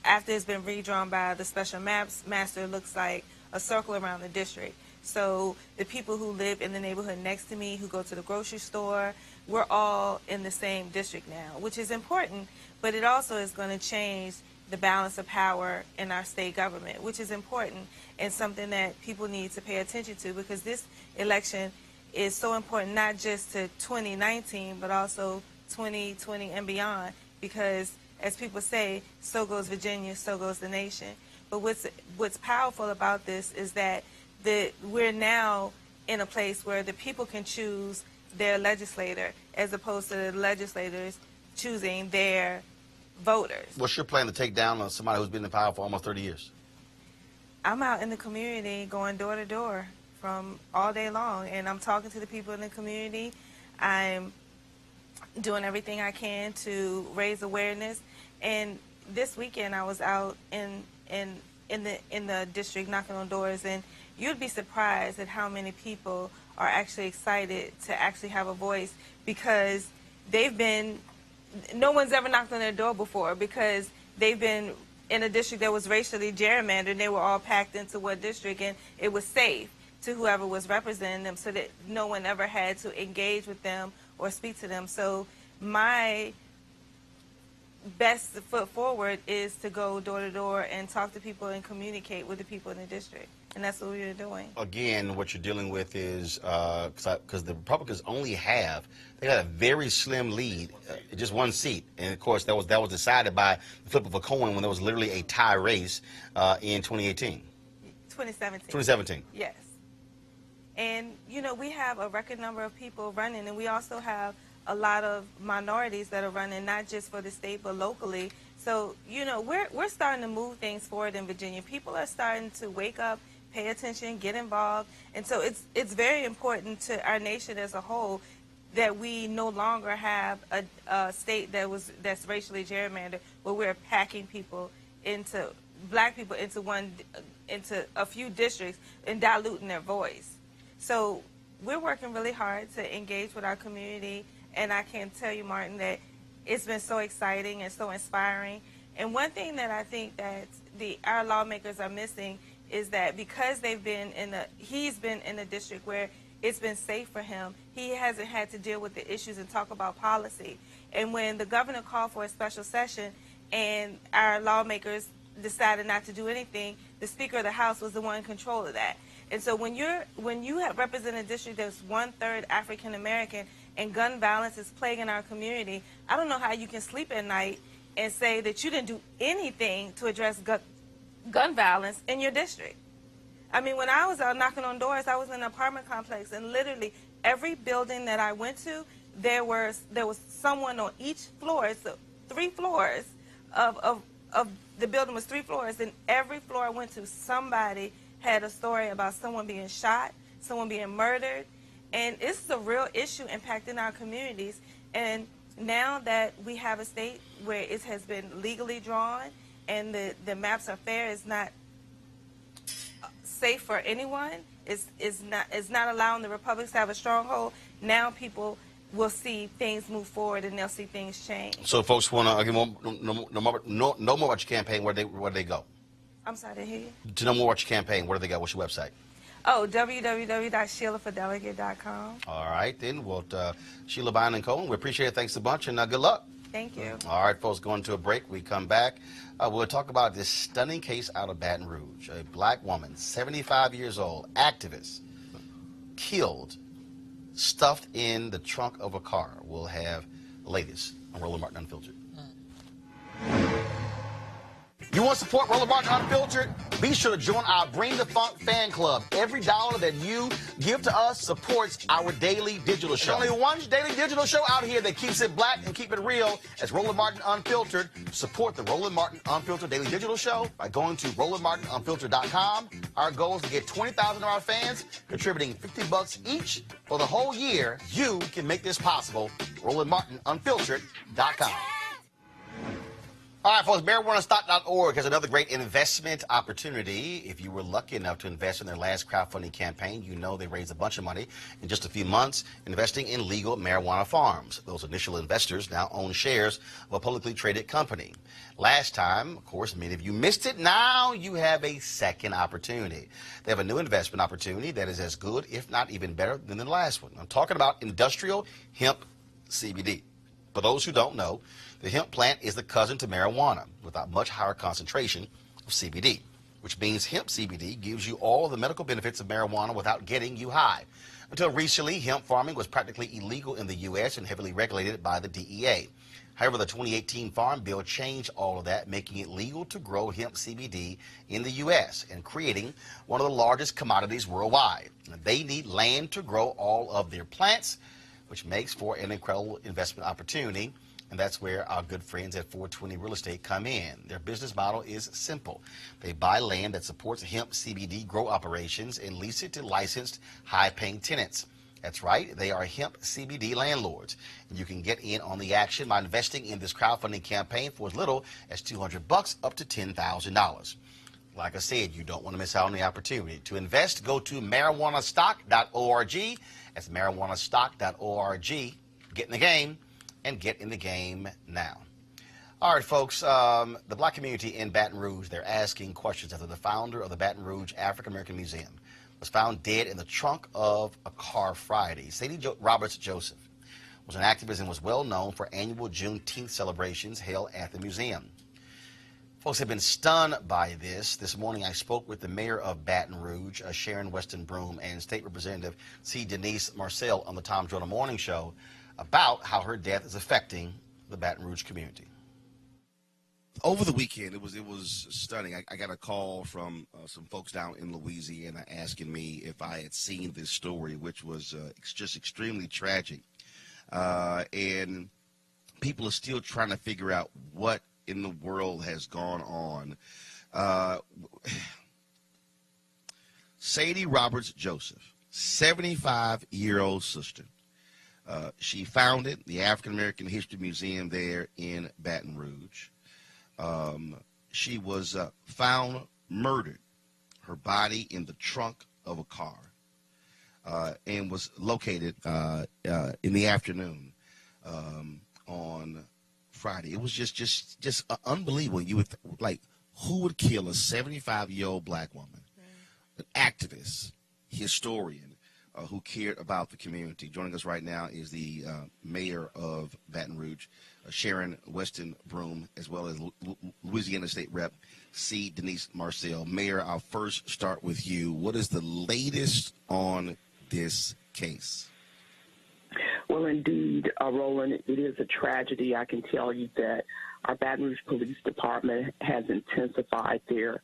after it's been redrawn by the special master, looks like a circle around the district. So the people who live in the neighborhood next to me, who go to the grocery store, we're all in the same district now, which is important, but it also is going to change the balance of power in our state government, which is important and something that people need to pay attention to, because this election is so important, not just to 2019, but also 2020 and beyond, because as people say, so goes Virginia, so goes the nation. But what's powerful about this is that we're now in a place where the people can choose their legislator as opposed to the legislators choosing their voters. What's your plan to take down somebody who's been in power for almost 30 years? I'm out in the community going door to door from all day long, and I'm talking to the people in the community. I'm doing everything I can to raise awareness. And this weekend I was out in the district knocking on doors, and you'd be surprised at how many people are actually excited to actually have a voice, because no one's ever knocked on their door before, because they've been in a district that was racially gerrymandered. They were all packed into one district, and it was safe to whoever was representing them, so that no one ever had to engage with them or speak to them. So my best foot forward is to go door to door and talk to people and communicate with the people in the district. And that's what we were doing. Again, what you're dealing with is, because the Republicans only they got a very slim lead, just one seat. And of course, that was decided by the flip of a coin when there was literally a tie race in 2018. 2017. 2017. Yes. And, you know, we have a record number of people running, and we also have a lot of minorities that are running, not just for the state, but locally. So, you know, we're starting to move things forward in Virginia. People are starting to wake up, pay attention, get involved. And so it's very important to our nation as a whole that we no longer have a state that's racially gerrymandered, where we're packing black people into a few districts and diluting their voice. So we're working really hard to engage with our community, and I can tell you, Martin, that it's been so exciting and so inspiring. And one thing that I think that our lawmakers are missing is that because he's been in a district where it's been safe for him, he hasn't had to deal with the issues and talk about policy. And when the governor called for a special session and our lawmakers decided not to do anything, the Speaker of the House was the one in control of that. And so when you have represented a district that's 1/3 African American and gun violence is plaguing our community, I don't know how you can sleep at night and say that you didn't do anything to address gun violence in your district. I mean, when I was out knocking on doors, I was in an apartment complex, and literally every building that I went to, there was someone on each floor. So 3 floors of the building was 3 floors, and every floor I went to, somebody had a story about someone being shot, someone being murdered. And this is a real issue impacting our communities. And now that we have a state where it has been legally drawn and the maps are fair, it's not safe for anyone, it's not allowing the Republicans to have a stronghold, now people will see things move forward and they'll see things change. So folks want to know more about your campaign, where they go? I'm sorry, to hear you. To know more about your campaign, where do they go? What's your website? Oh, www.sheilafordelegate.com. All right, then. Well, Sheila Bynum Coleman, we appreciate it. Thanks a bunch, and good luck. Thank you. All right, folks, going to a break. We come back. We'll talk about this stunning case out of Baton Rouge. A black woman, 75 years old, activist, killed, stuffed in the trunk of a car. We'll have the latest on Roland Martin Unfiltered. You want to support Roland Martin Unfiltered? Be sure to join our Bring the Funk fan club. Every dollar that you give to us supports our daily digital show. There's only one daily digital show out here that keeps it black and keep it real. As Roland Martin Unfiltered. Support the Roland Martin Unfiltered daily digital show by going to RolandMartinUnfiltered.com. Our goal is to get 20,000 of our fans contributing $50 each for the whole year. You can make this possible. RolandMartinUnfiltered.com. All right, folks, marijuanastock.org has another great investment opportunity. If you were lucky enough to invest in their last crowdfunding campaign, you know they raised a bunch of money in just a few months investing in legal marijuana farms. Those initial investors now own shares of a publicly traded company. Last time, of course, many of you missed it. Now you have a second opportunity. They have a new investment opportunity that is as good, if not even better, than the last one. I'm talking about industrial hemp CBD. For those who don't know, the hemp plant is the cousin to marijuana without much higher concentration of CBD, which means hemp CBD gives you all of the medical benefits of marijuana without getting you high. Until recently, hemp farming was practically illegal in the U.S. and heavily regulated by the DEA. However, the 2018 Farm Bill changed all of that, making it legal to grow hemp CBD in the U.S. and creating one of the largest commodities worldwide. They need land to grow all of their plants, which makes for an incredible investment opportunity. And that's where our good friends at 420 Real Estate come in. Their business model is simple. They buy land that supports hemp CBD grow operations and lease it to licensed, high-paying tenants. That's right, they are hemp CBD landlords. And you can get in on the action by investing in this crowdfunding campaign for as little as $200 up to $10,000. Like I said, you don't want to miss out on the opportunity. To invest, go to marijuanastock.org. That's marijuanastock.org. Get in the game, and get in the game now. All right, folks, the black community in Baton Rouge, they're asking questions after the founder of the Baton Rouge African American Museum was found dead in the trunk of a car Friday. Sadie Roberts Joseph was an activist and was well known for annual Juneteenth celebrations held at the museum. Folks have been stunned by this. This morning I spoke with the mayor of Baton Rouge, Sharon Weston Broome, and State Representative C. Denise Marcel on the Tom Jordan Morning Show about how her death is affecting the Baton Rouge community. Over the weekend, it was stunning. I got a call from some folks down in Louisiana asking me if I had seen this story, which was just extremely tragic. And people are still trying to figure out what in the world has gone on. Sadie Roberts Joseph, 75-year-old sister. She founded the African American History Museum there in Baton Rouge. She was found murdered, her body in the trunk of a car, and was located in the afternoon on Friday. It was just unbelievable. You would like, who would kill a 75-year-old black woman, an activist, historian, who cared about the community? Joining us right now is the mayor of Baton Rouge, Sharon Weston Broome, as well as Louisiana State Rep C. Denise Marcel. Mayor, I'll first start with you. What is the latest on this case? Well, indeed, Roland, it is a tragedy. I can tell you that our Baton Rouge Police Department has intensified their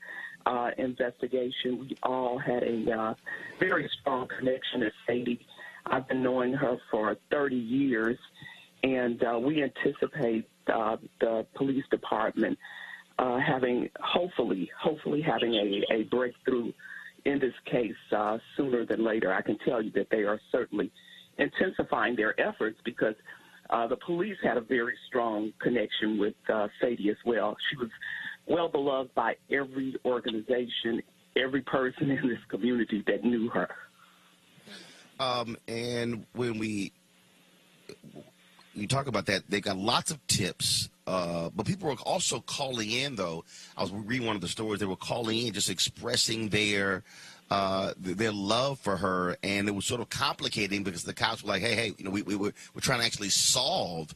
investigation. We all had a very strong connection to Sadie. I've been knowing her for 30 years, and we anticipate the police department hopefully having a breakthrough in this case sooner than later. I can tell you that they are certainly intensifying their efforts because the police had a very strong connection with Sadie as well. She was well beloved by every organization, every person in this community that knew her. And when we talk about that, they got lots of tips, but people were also calling in, though. I was reading one of the stories. They were calling in just expressing their love for her, and it was sort of complicating because the cops were like, hey, we're trying to actually solve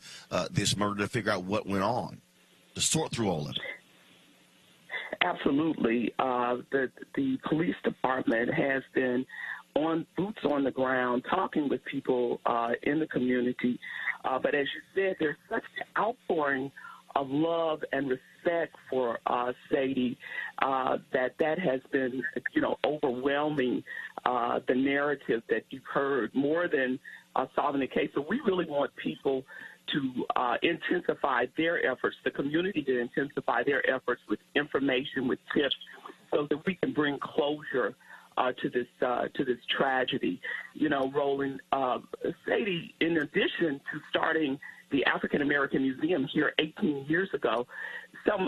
this murder to figure out what went on, to sort through all of it. Absolutely. The police department has been on boots on the ground talking with people in the community. But as you said, there's such an outpouring of love and respect for Sadie that has been, overwhelming the narrative that you've heard more than solving the case. So we really want people to intensify their efforts, the community to intensify their efforts with information, with tips, so that we can bring closure to this tragedy. Roland, Sadie, in addition to starting the African American Museum here 18 years ago,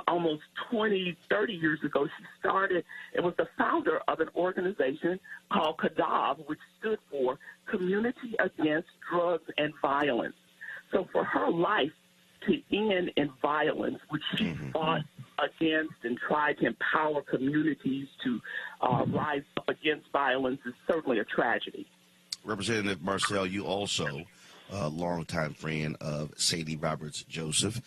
almost 20, 30 years ago, she started and was the founder of an organization called CADAV, which stood for Community Against Drugs and Violence. So for her life to end in violence, which she fought against and tried to empower communities to rise up against violence, is certainly a tragedy. Representative Marcel, you also a longtime friend of Sadie Roberts Joseph.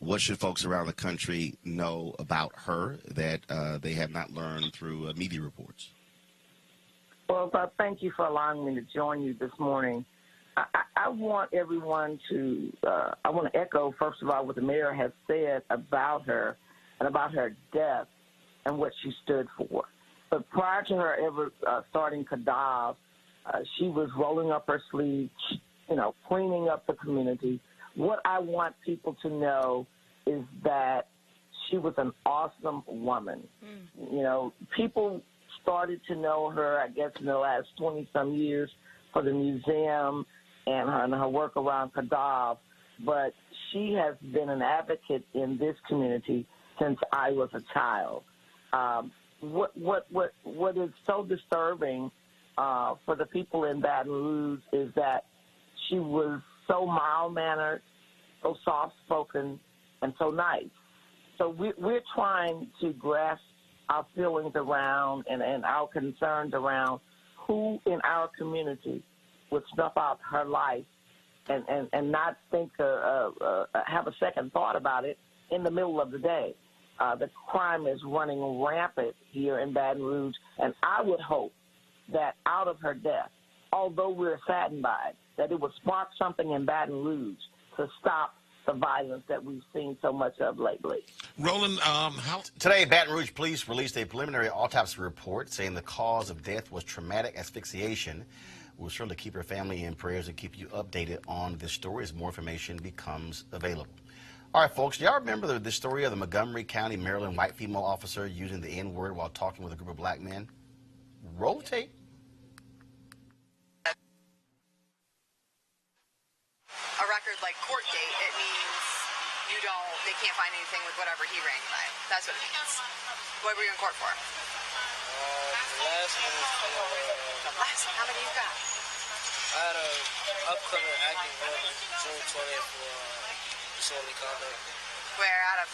What should folks around the country know about her that they have not learned through media reports? Well, thank you for allowing me to join you this morning. I want everyone to, I want to echo, first of all, what the mayor has said about her and about her death and what she stood for. But prior to her ever starting CADAV, she was rolling up her sleeves, cleaning up the community, What I want people to know is that she was an awesome woman. You know, people started to know her, I guess, in the last 20-some years for the museum and her work around Kadav, but she has been an advocate in this community since I was a child. What is so disturbing for the people in Baton Rouge is that she was so mild-mannered, so soft-spoken, and so nice. So we're trying to grasp our feelings around and our concerns around who in our community would snuff out her life and not think have a second thought about it in the middle of the day. The crime is running rampant here in Baton Rouge, and I would hope that out of her death, although we're saddened by it, that it would spark something in Baton Rouge to stop the violence that we've seen so much of lately. Roland, Today, Baton Rouge police released a preliminary autopsy report saying the cause of death was traumatic asphyxiation. We'll certainly keep her family in prayers and keep you updated on this story as more information becomes available. All right, folks, do y'all remember the story of the Montgomery County, Maryland white female officer using the N-word while talking with a group of black men? Roll the tape. A record like court date, it means they can't find anything with whatever he rang by. That's what it means. What were you in court for? Last one. How many you got? I had a upcoming acting event June 20th for disorderly conduct. Where out of?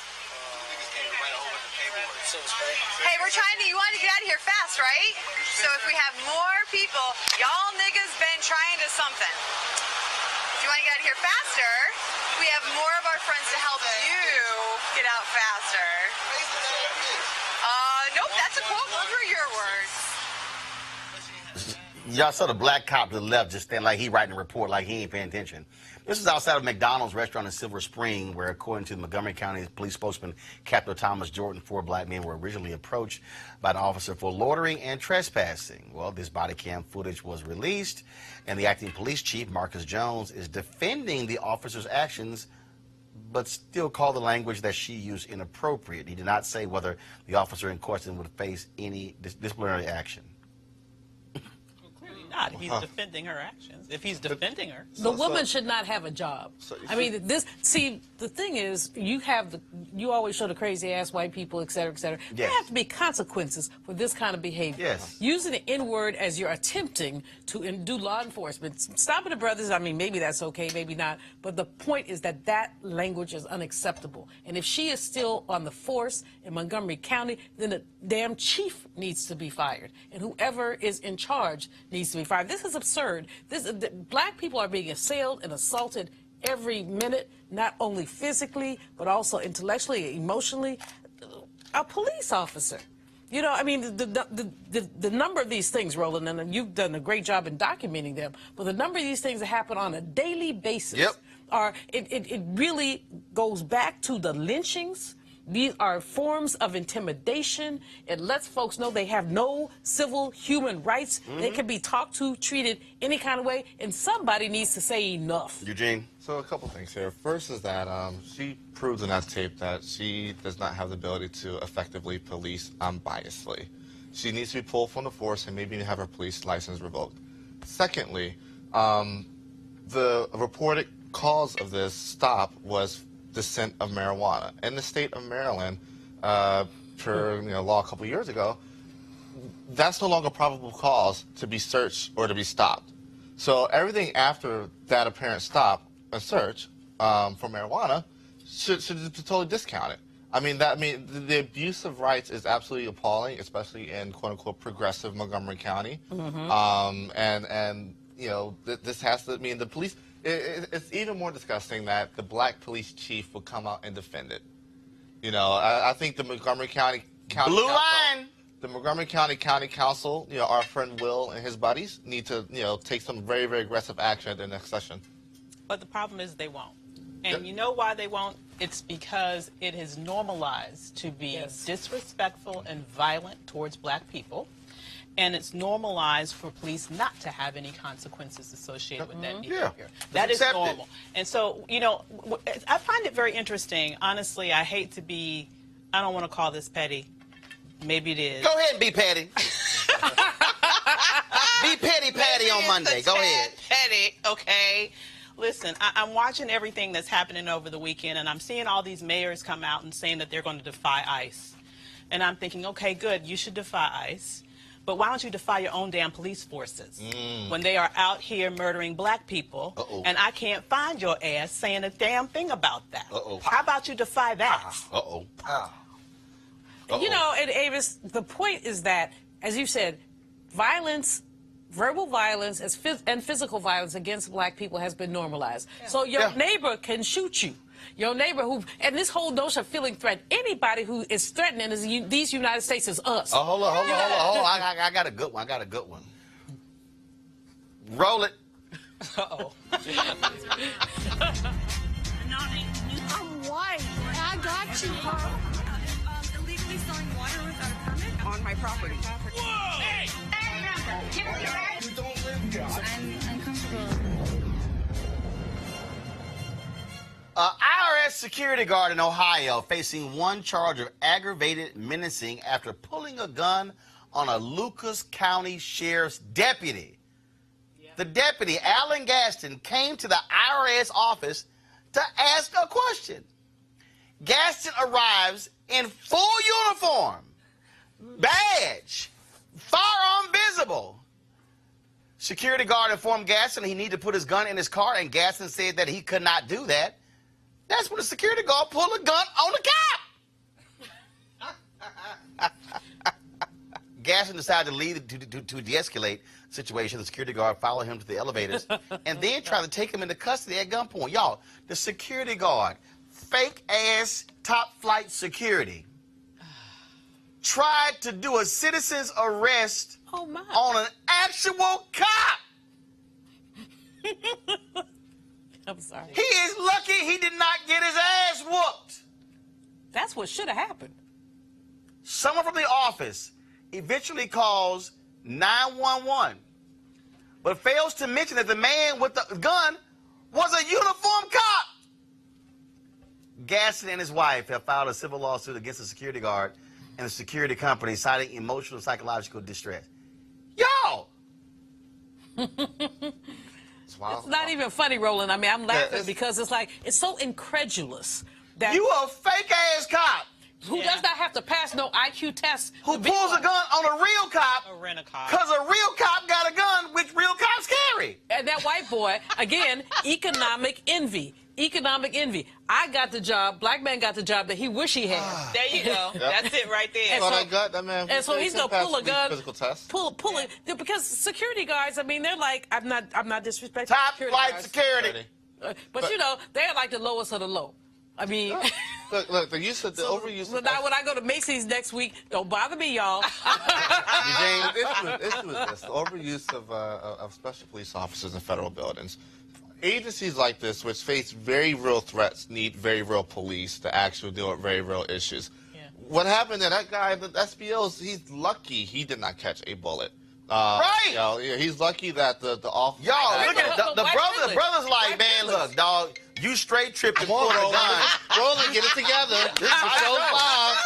Hey, we're trying to, you want to get out of here fast, right? So if we have more people, y'all niggas been trying to something. If you want to get out of here faster, we have more of our friends to help you get out faster. Nope, that's a quote. Those were your words. Y'all saw the black cop to the left just stand like he writing a report like he ain't paying attention. This is outside of McDonald's restaurant in Silver Spring, where, according to the Montgomery County police spokesman, Captain Thomas Jordan, 4 black men were originally approached by an officer for loitering and trespassing. Well, this body cam footage was released, and the acting police chief, Marcus Jones, is defending the officer's actions, but still called the language that she used inappropriate. He did not say whether the officer in question would face any disciplinary action. Not. He's defending her actions. If he's defending her, the woman should not have a job. I mean, the thing is, you always show the crazy ass white people, et cetera, et cetera. Yes. There have to be consequences for this kind of behavior. Yes. Using the N-word as you're attempting to do law enforcement, stopping the brothers, I mean, maybe that's okay, maybe not. But the point is that that language is unacceptable. And if she is still on the force in Montgomery County, then the damn chief needs to be fired. And whoever is in charge needs to be fired. This is absurd. Black people are being assailed and assaulted every minute, not only physically, but also intellectually, emotionally. A police officer. You know, I mean, the number of these things, Roland, and you've done a great job in documenting them, but the number of these things that happen on a daily basis it really goes back to the lynchings. These are forms of intimidation. It lets folks know they have no civil human rights. They can be talked to, treated any kind of way, and somebody needs to say enough. Eugene? So a couple things here. First is that she proved in that tape that she does not have the ability to effectively police unbiasedly. She needs to be pulled from the force and maybe have her police license revoked. Secondly, the reported cause of this stop was the scent of marijuana. In the state of Maryland, per law a couple years ago, that's no longer probable cause to be searched or to be stopped. So everything after that apparent stop and search for marijuana should be totally discounted. I mean, the abuse of rights is absolutely appalling, especially in quote unquote progressive Montgomery County. And this has to mean the police. It's even more disgusting that the black police chief will come out and defend it. You know, I think the Montgomery County Blue line. The Montgomery County Council, our friend Will and his buddies need to, take some very, very aggressive action at their next session. But the problem is they won't. And you know why they won't? It's because it is normalized to be disrespectful and violent towards black people. and it's normalized for police not to have any consequences associated with that behavior. Yeah. That is Accept it. normal. And so, you know, I find it very interesting. Honestly, I hate to be, I don't want to call this petty. Maybe it is. Go ahead and be petty. Be petty Patty on Monday. Go ahead. Petty, okay. Listen, I'm watching everything that's happening over the weekend, and I'm seeing all these mayors come out and saying that they're going to defy ICE. And I'm thinking, okay, good, you should defy ICE. But why don't you defy your own damn police forces when they are out here murdering black people, and I can't find your ass saying a damn thing about that? How about you defy that? You know, and Avis, the point is that, as you said, violence, verbal violence and physical violence against black people has been normalized. So your neighbor can shoot you. Your neighbor who, and this whole notion of feeling threatened, anybody who is threatening is these United States is us. Oh, hold on. I got a good one. Roll it. I'm white. I got you, Carl. Illegally selling water without a permit on my property. Whoa! Hey! You don't live here. I'm uncomfortable. IRS security guard in Ohio facing one charge of aggravated menacing after pulling a gun on a Lucas County Sheriff's deputy. The deputy, Alan Gaston, came to the IRS office to ask a question. Gaston arrives in full uniform, badge, firearm visible. Security guard informed Gaston he needed to put his gun in his car, and Gaston said that he could not do that. That's when the security guard pulled a gun on the cop. Gaston decided to leave to de-escalate the situation. The security guard followed him to the elevators and then tried to take him into custody at gunpoint. Y'all, the security guard, fake-ass top-flight security, tried to do a citizen's arrest on an actual cop. I'm sorry. He is lucky he did not get his ass whooped. That's what should have happened. Someone from the office eventually calls 911, but fails to mention that the man with the gun was a uniformed cop. Gaston and his wife have filed a civil lawsuit against the security guard and the security company, citing emotional and psychological distress. Y'all! It's not even funny, Roland. I mean, I'm laughing because it's like, it's so incredulous that you a fake-ass cop who does not have to pass no IQ test. Who pulls a gun on a real cop because a real cop got a gun, which real cops carry. And that white boy, again, economic envy. Economic envy. I got the job, black man got the job that he wish he had. There you go. That's it right there. And so he's gonna pull a gun, physical test. pull it, because security guards. I mean, they're like, I'm not disrespecting top flight guards. security. But you know, they're like the lowest of the low. I mean, look, the use of the overuse. So now when I go to Macy's next week, don't bother me, y'all. It's the overuse of special police officers in federal buildings. Agencies like this, which face very real threats, need very real police to actually deal with very real issues. What happened to that guy, the SBOs, he's lucky he did not catch a bullet. Right. You know, he's lucky that the officer... Y'all, look at it. The brother's like, man, look, dog, you straight tripped and pulled a gun. Roland, get it together. This is so live.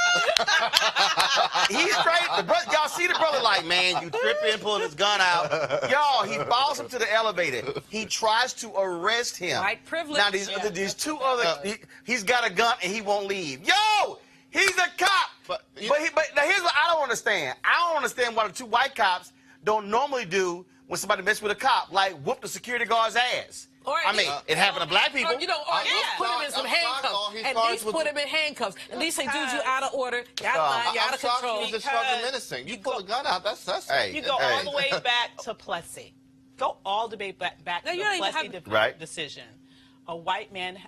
He's straight. Y'all see the brother like, man, you tripping, pulling his gun out. Y'all, he follows him to the elevator. He tries to arrest him. White privilege. Now, these two other, he's got a gun and he won't leave. Yo, he's a cop. But now here's what I don't understand. I don't understand why the two white cops don't normally do when somebody messes with a cop, like whoop the security guard's ass. I mean, it happened to black people. Or, you know, or at least put him in some handcuffs. At least put him in handcuffs. At least say, dude, you out of order, you out of line, you out of control. He's just fucking menacing. You pull a gun out, that's You go all the way back to Plessy. Go all the way back to the Plessy decision. A white man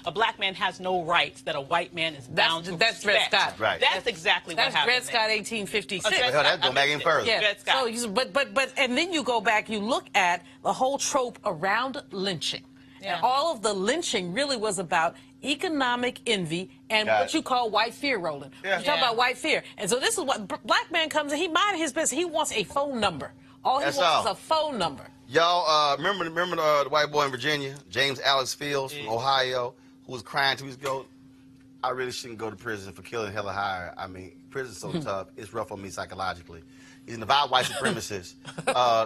a black man has no rights that a white man is bound to That's Dred respect. Scott. Right. That's exactly what happened. That's Dred Scott, 1856. Well, that's going back in further. Yeah. So, but and then you go back, you look at the whole trope around lynching. And all of the lynching really was about economic envy and what you call white fear, Roland. You talk about white fear. And so this is what black man comes in, he minded his business. He wants a phone number. All he wants is a phone number. Y'all, remember the white boy in Virginia, James Alex Fields from Ohio, who was crying to his goat? I really shouldn't go to prison for killing Hella Higher. I mean, prison's so tough. It's rough on me psychologically. He's an avowed white supremacist.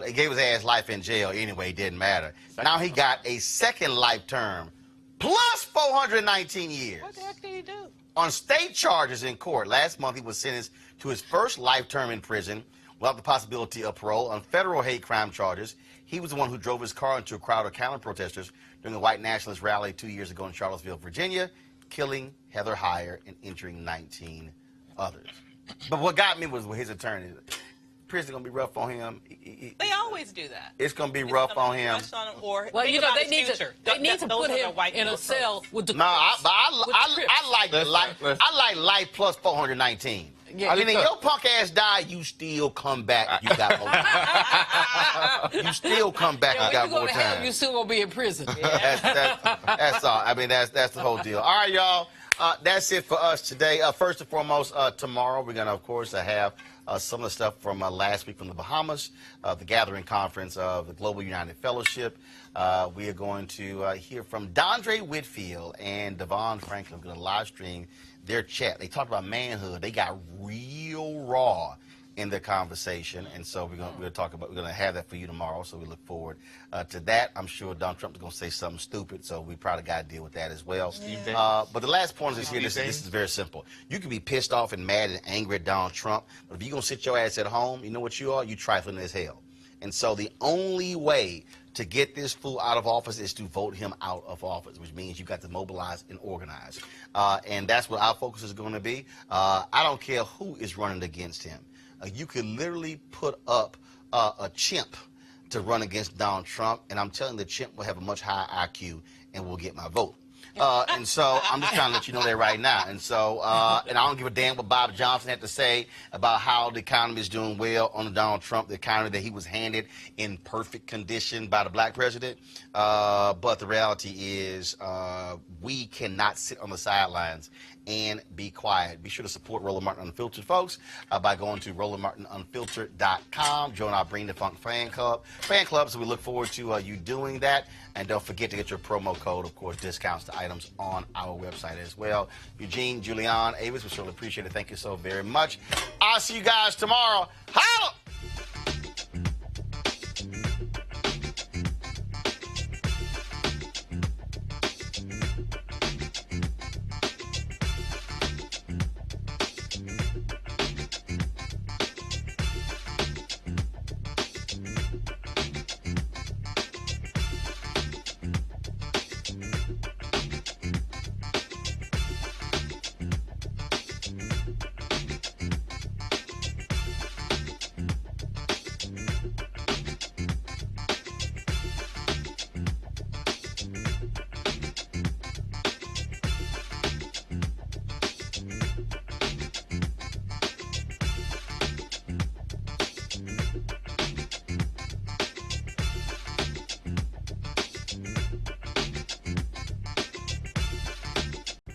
They gave his ass life in jail anyway. It didn't matter. Now he got a second life term plus 419 years. What the heck did he do? On state charges in court. Last month, he was sentenced to his first life term in prison without the possibility of parole. On federal hate crime charges, he was the one who drove his car into a crowd of counter-protesters during a white nationalist rally 2 years ago in Charlottesville, Virginia, killing Heather Heyer and injuring 19 others. But what got me was his attorney. Prison gonna be rough on him. They always do that. It's gonna be rough on him. Well, you know, they need to put him in a cell with the. No, I like life plus 419. Yeah, I mean, if your punk ass die, you still come back. You got more time. You still come back. You got more time. You still gonna be in prison. That's all. I mean, that's the whole deal. All right, y'all. That's it for us today. First and foremost, tomorrow we're gonna, of course, have some of the stuff from last week from the Bahamas, the Gathering Conference of the Global United Fellowship. We are going to hear from Dondre Whitfield and Devon Franklin. We're going to live stream their chat. They talked about manhood. They got real raw in their conversation, and so we're going to have that for you tomorrow. So we look forward to that. I'm sure Donald Trump is going to say something stupid, so we probably got to deal with that as well. But the last point is here. This is very simple. You can be pissed off and mad and angry at Donald Trump, but if you're going to sit your ass at home, you know what you are? You trifling as hell. And so the only way to get this fool out of office is to vote him out of office, which means you got to mobilize and organize. And that's what our focus is going to be. I don't care who is running against him. You could literally put up a chimp to run against Donald Trump, and I'm telling you, the chimp will have a much higher IQ and will get my vote. And so I'm just trying to let you know that right now. And so, and I don't give a damn what Bob Johnson had to say about how the economy is doing well under Donald Trump, the economy that he was handed in perfect condition by the black president. But the reality is we cannot sit on the sidelines and be quiet. Be sure to support Roland Martin Unfiltered, folks, by going to RolandMartinUnfiltered.com. Join our Bring the Funk fan club. So we look forward to you doing that. And don't forget to get your promo code, of course, discounts to items on our website as well. Eugene, Julian, Avis, we certainly appreciate it. Thank you so very much. I'll see you guys tomorrow. Holla!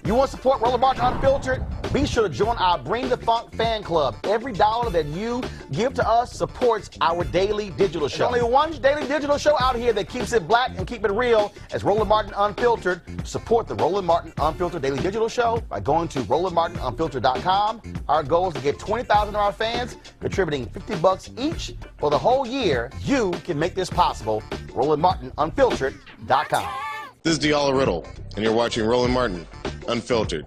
You want to support Roland Martin Unfiltered? Be sure to join our Bring the Funk fan club. Every dollar that you give to us supports our daily digital show. There's only one daily digital show out here that keeps it black and keep it real as Roland Martin Unfiltered. Support the Roland Martin Unfiltered daily digital show by going to RolandMartinUnfiltered.com. Our goal is to get 20,000 of our fans contributing $50 each for the whole year. You can make this possible. RolandMartinUnfiltered.com. This is Diala Riddle, and you're watching Roland Martin Unfiltered.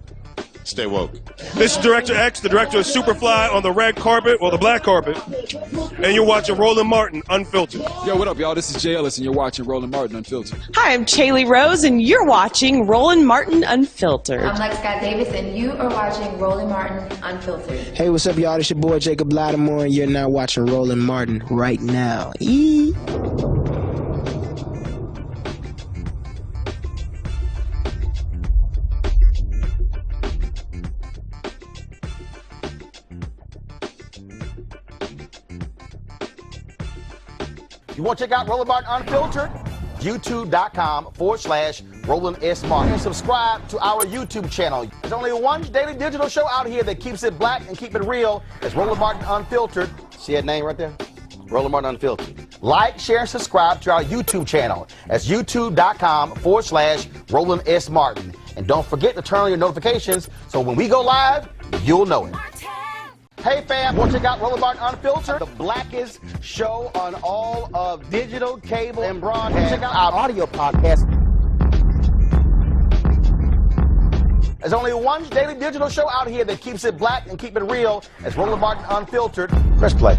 Stay woke. This is Director X, the director of Superfly on the red carpet, or the black carpet, and you're watching Roland Martin Unfiltered. Yo, what up, y'all? This is Jay Ellis, and you're watching Roland Martin Unfiltered. Hi, I'm Chaley Rose, and you're watching Roland Martin Unfiltered. I'm Lex Scott Davis, and you are watching Roland Martin Unfiltered. Hey, what's up, y'all? It's your boy Jacob Lattimore, and you're now watching Roland Martin right now. You want to check out Roland Martin Unfiltered? youtube.com/Roland S. Martin. And subscribe to our YouTube channel. There's only one daily digital show out here that keeps it black and keep it real. It's Roland Martin Unfiltered. See that name right there? Roland Martin Unfiltered. Like, share, and subscribe to our YouTube channel. That's youtube.com/Roland S. Martin. And don't forget to turn on your notifications so when we go live, you'll know it. Hey fam, want to check out Roland Martin Unfiltered, the blackest show on all of digital, cable, and broadcast. Check out our audio podcast. There's only one daily digital show out here that keeps it black and keep it real. It's Roland Martin Unfiltered. Press play.